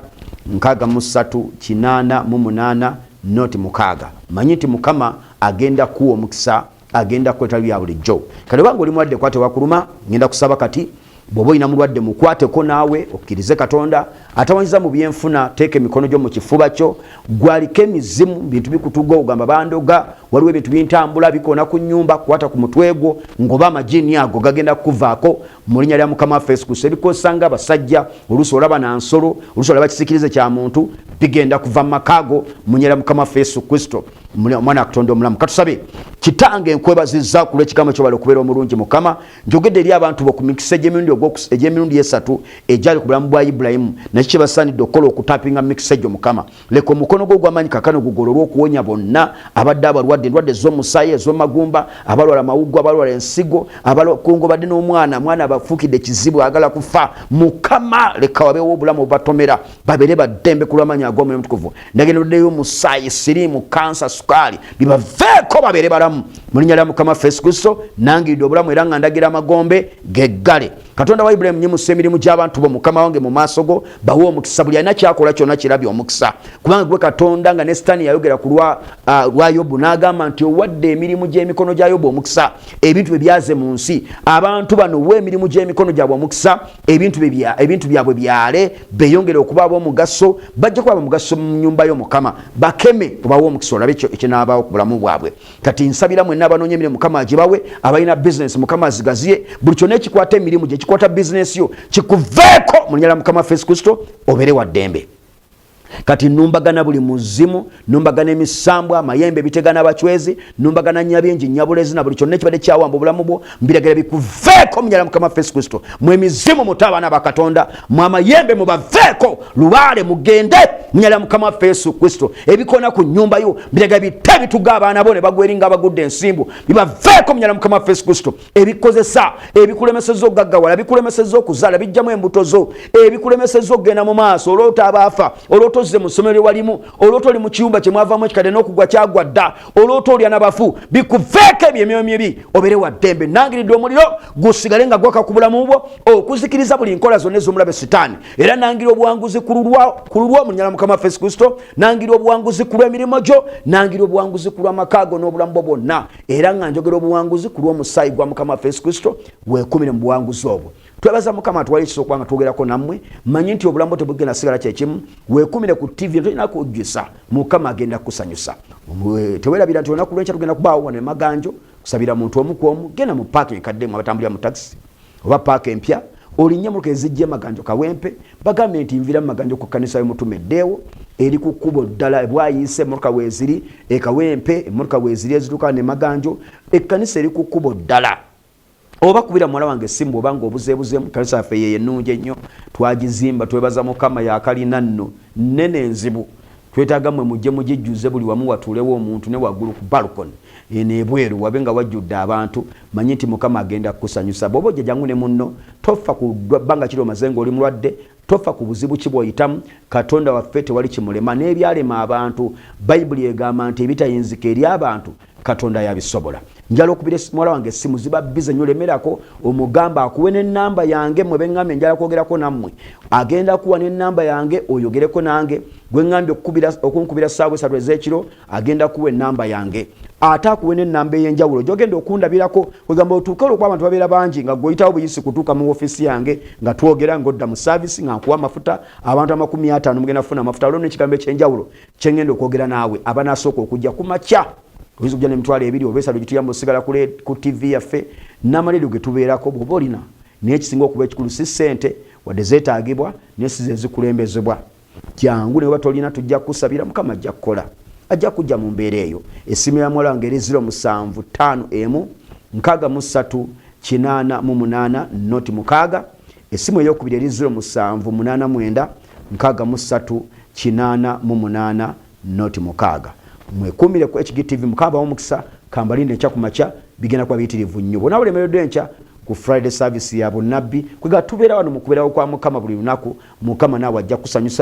63 noti 6. Manyi nti Mukama agenda kuwa omukisa agenda kweta bya bulijjo. Kale wange oli mulwadde kwate wakuluma ngenda kusaba kati bw'oba olina mulwadde mukwateko naawe okkirize Katonda atawanyiza mu byenfuna teeka emikono gyo mu kifuba kyo gwaliko emizimu bintu bikutuga ogamba bandoga waliwo ebintu bintambula bikoona ku nnyumba kwata ku mutwe gwo ng'oba amagini ago gagenda kukuvaako mu linnya lya Mukama waffe Yesu Kristo. Ebikosanga abasajja oluusi olaba nansolo oluusi olaba kisikirize kya muntu bigenda kuva mu makaago mu linnya lya Mukama waffe Yesu Kristo omwana wa Katonda omulamu. Katusabe. kitange nkwebazizza ku lw'ekigambo kyo bali okubeera omulungi mukama njogedde eri abantu bo ku mikisa egy'emirundi esatu egyali ku bulamu bwa Ibulayimu nakyo kye basaanidde okukola okutapinga mu mikisa egyo mukama leka omukono gwo ogw'amaanyi kaakano gugololwa okuwonya bonna abadde abalwadde endwadde z'omusaayi ez'omagumba abalwala mawuggwa abalwala ensigo abakungo badde n'omwana abafuukidde kizibu agala kufa mukama leka wabeewo obulamu obubatomera babeere baddembe ku lw'amaanyi ag'omwoyo omutukuvu ndagendoddeyo omusaayi siriimu kansa sukaali bibaveeko babeere balamu mu linnya lya mukama Yesu Kristo nangiridde obulamu era nga ndagira amagombe geggale Katonda wa Ibulayimu nyimusa emirimu gy'abantu bo mukama wange mu maaso go bawe omukisa buli alina kyakola kyonna kirabye omukisa kubanga gwe Katonda nga ne Sitaani yayogera ku lwa Yobu n'agamba nti owadde emirimu gy'emikono gya Yobu omukisa ebintu bye byaze mu nsi abantu bano we emirimu gy'emikono gyabwe omukisa ebintu byabwe byale beeyongere okuba ab'omugaso bajja kuba ab'omugaso mu nnyumba y'omukama bakeme obawe omukisa olabe ekinaabaawo ku bulamu bwabwe kati nsabira mwenna abanoonya emirimu mukama agibawe abalina bizinesi mukama azigaziye buli kyonna ekikwata emirimu gye kikwata bizinesi yo kikuveeko mu linnya lya mukama Yesu Kristo obeere wa ddembe kati numbagana buli muzimu numbagana emisambwa amayembe bitegana abachwezi numbagana nyabyenji nyabulezi na buli kyonna ekibadde kyawamba obulamu bwo mbiragala bikuveeko mu linnya lya mukama Yesu Kristo mwe mizimu muto abaana ba Katonda mwe amayembe mubaveeko lubaale mugende mu linnya lya mukama Yesu Kristo ebikona ku nnyumba yo mbiragala bite bituga abaana bo ne bagweringa abagudde ensimbu bibaveeko mu linnya lya mukama Yesu Kristo ebikozesa ebikulemeseza okugaggawala ebikulemeseza okuzaala bijjamu embuto zo ebikulemeseza okugenda mu maaso olwota abaafa olwota ozze mu ssomero walimu olwota oli mu kiyumba kye mwavaamu ekikadde n'okugwa kyagwa dda olwota olya n'abafu bikuveeko ebyo emyoyo mibi obeere wa ddembe nangiridde omuliro gusigale nga gwaka ku bulamu bwo okuzikiriza buli nkola zonna ez'omulabe Sitaani era nangira obuwanguzi ku lulwo mu linnya lya mukama Yesu Kristo nangira obuwanguzi ku lw'emirimu gyo nangira obuwanguzi ku lw'amaka go n'obulamu bwo bwonna era nga njogera obuwanguzi ku lw'omusaayi gwa mukama Yesu Kristo weekumire mu buwanguzi obwo twebaza mukama tuwali ekisa okubanga twogerako nammwe manyi nti obulamu tebugenda sigala kyekimu weekumire ku TV tolina kujjusa mukama agenda kukusanyusa tewerabira nti olunaku lwenkya tugenda kubaawo wano emaganjo kusabira muntu omu ku omu genda mu paaka enkadde abatambulira mu takisi oba paaka empya olinnye muloka ezijja emaganjo kawempe bagambe nti nvira mu maganjo ku kkanisa y'omutumeddeewo eri ku kkubo ddala bwayise emmotoka weeziri ekawempe emmotoka weeziri ezituuka nemaganjo ekkanisa eri ku kkubo ddala oba kubira muwala wange simbu obanga obuzeebuzeemu kanisa yaffe ye ennungi ennyo twagizimba twebaza mukama yakalina nno nnene enzibu twetaaga mmwe mujje mugijjuze buli wamu watuulewo omuntu ne waggulu ku balcony eno ebweru wabe nga wajjudde abantu manyi nti mukama agenda kukusanyusa bw'oba ojja jangu ne munno tofa ku bbanga kiri omaze ng'oli mulwadde tofa ku buzibu ki bw'oyitamu Katonda waffe tewali kimulema n'ebyalema abantu bayibuli egamba nti ebitayinzika eri abantu Katonda yabisobola njala okubira muwala wange essimu ziba bize nnyo lemerako omugamba akuwe n'ennamba yange mwe beŋŋambye njala kwogerako nammwe agenda kuwa n'ennamba yange oyogereko nange gwe ŋŋambye okunkubira ssaawa 3 ez'ekiro agenda kuwa ennamba yange ate akuwe n'ennamba ey'enjawulo gy'ogenda okundabirako kwegamba otuuke olwokuba abantu babeera bangi nga gweoyitawo buyisi kutuuka mu ofiisi yange nga twogera ng'odda mu saavisi nga nkuwa amafuta abantu 50 mugenda kufuna amafuta olwo n'ekigambo eky'enjawulo kye ŋŋenda okwogera naawe abanasooka okujja ku makya oyinza okujja n'emitwalo 2 oba 3 gituyamba osigala ku TV yaffe n'amaliro ge tubeerako bw'oba olina naye ekisinga okuba ekikulu si ssente wadde zeetaagibwa naye si ze zikulembezebwa jangu ne bwe tolina tujja kusabira mukama ajja kukola ajja kujja mu mbeera eyo essimu ya muwala wange eri 0751 noti mukaaga essimu ey'okubiri eri 0789 noti mukaaga mwekumire ku HGTV mukaba omukisa kambalinde ekya kumakya bigenda kwa bitirivu nnyo bona bulemeredde enkya ku Friday service ya bunabbi kwega tubeera wano mu kubeerawo kwa mukama buli lunaku mukama naawe ajja kusanyusa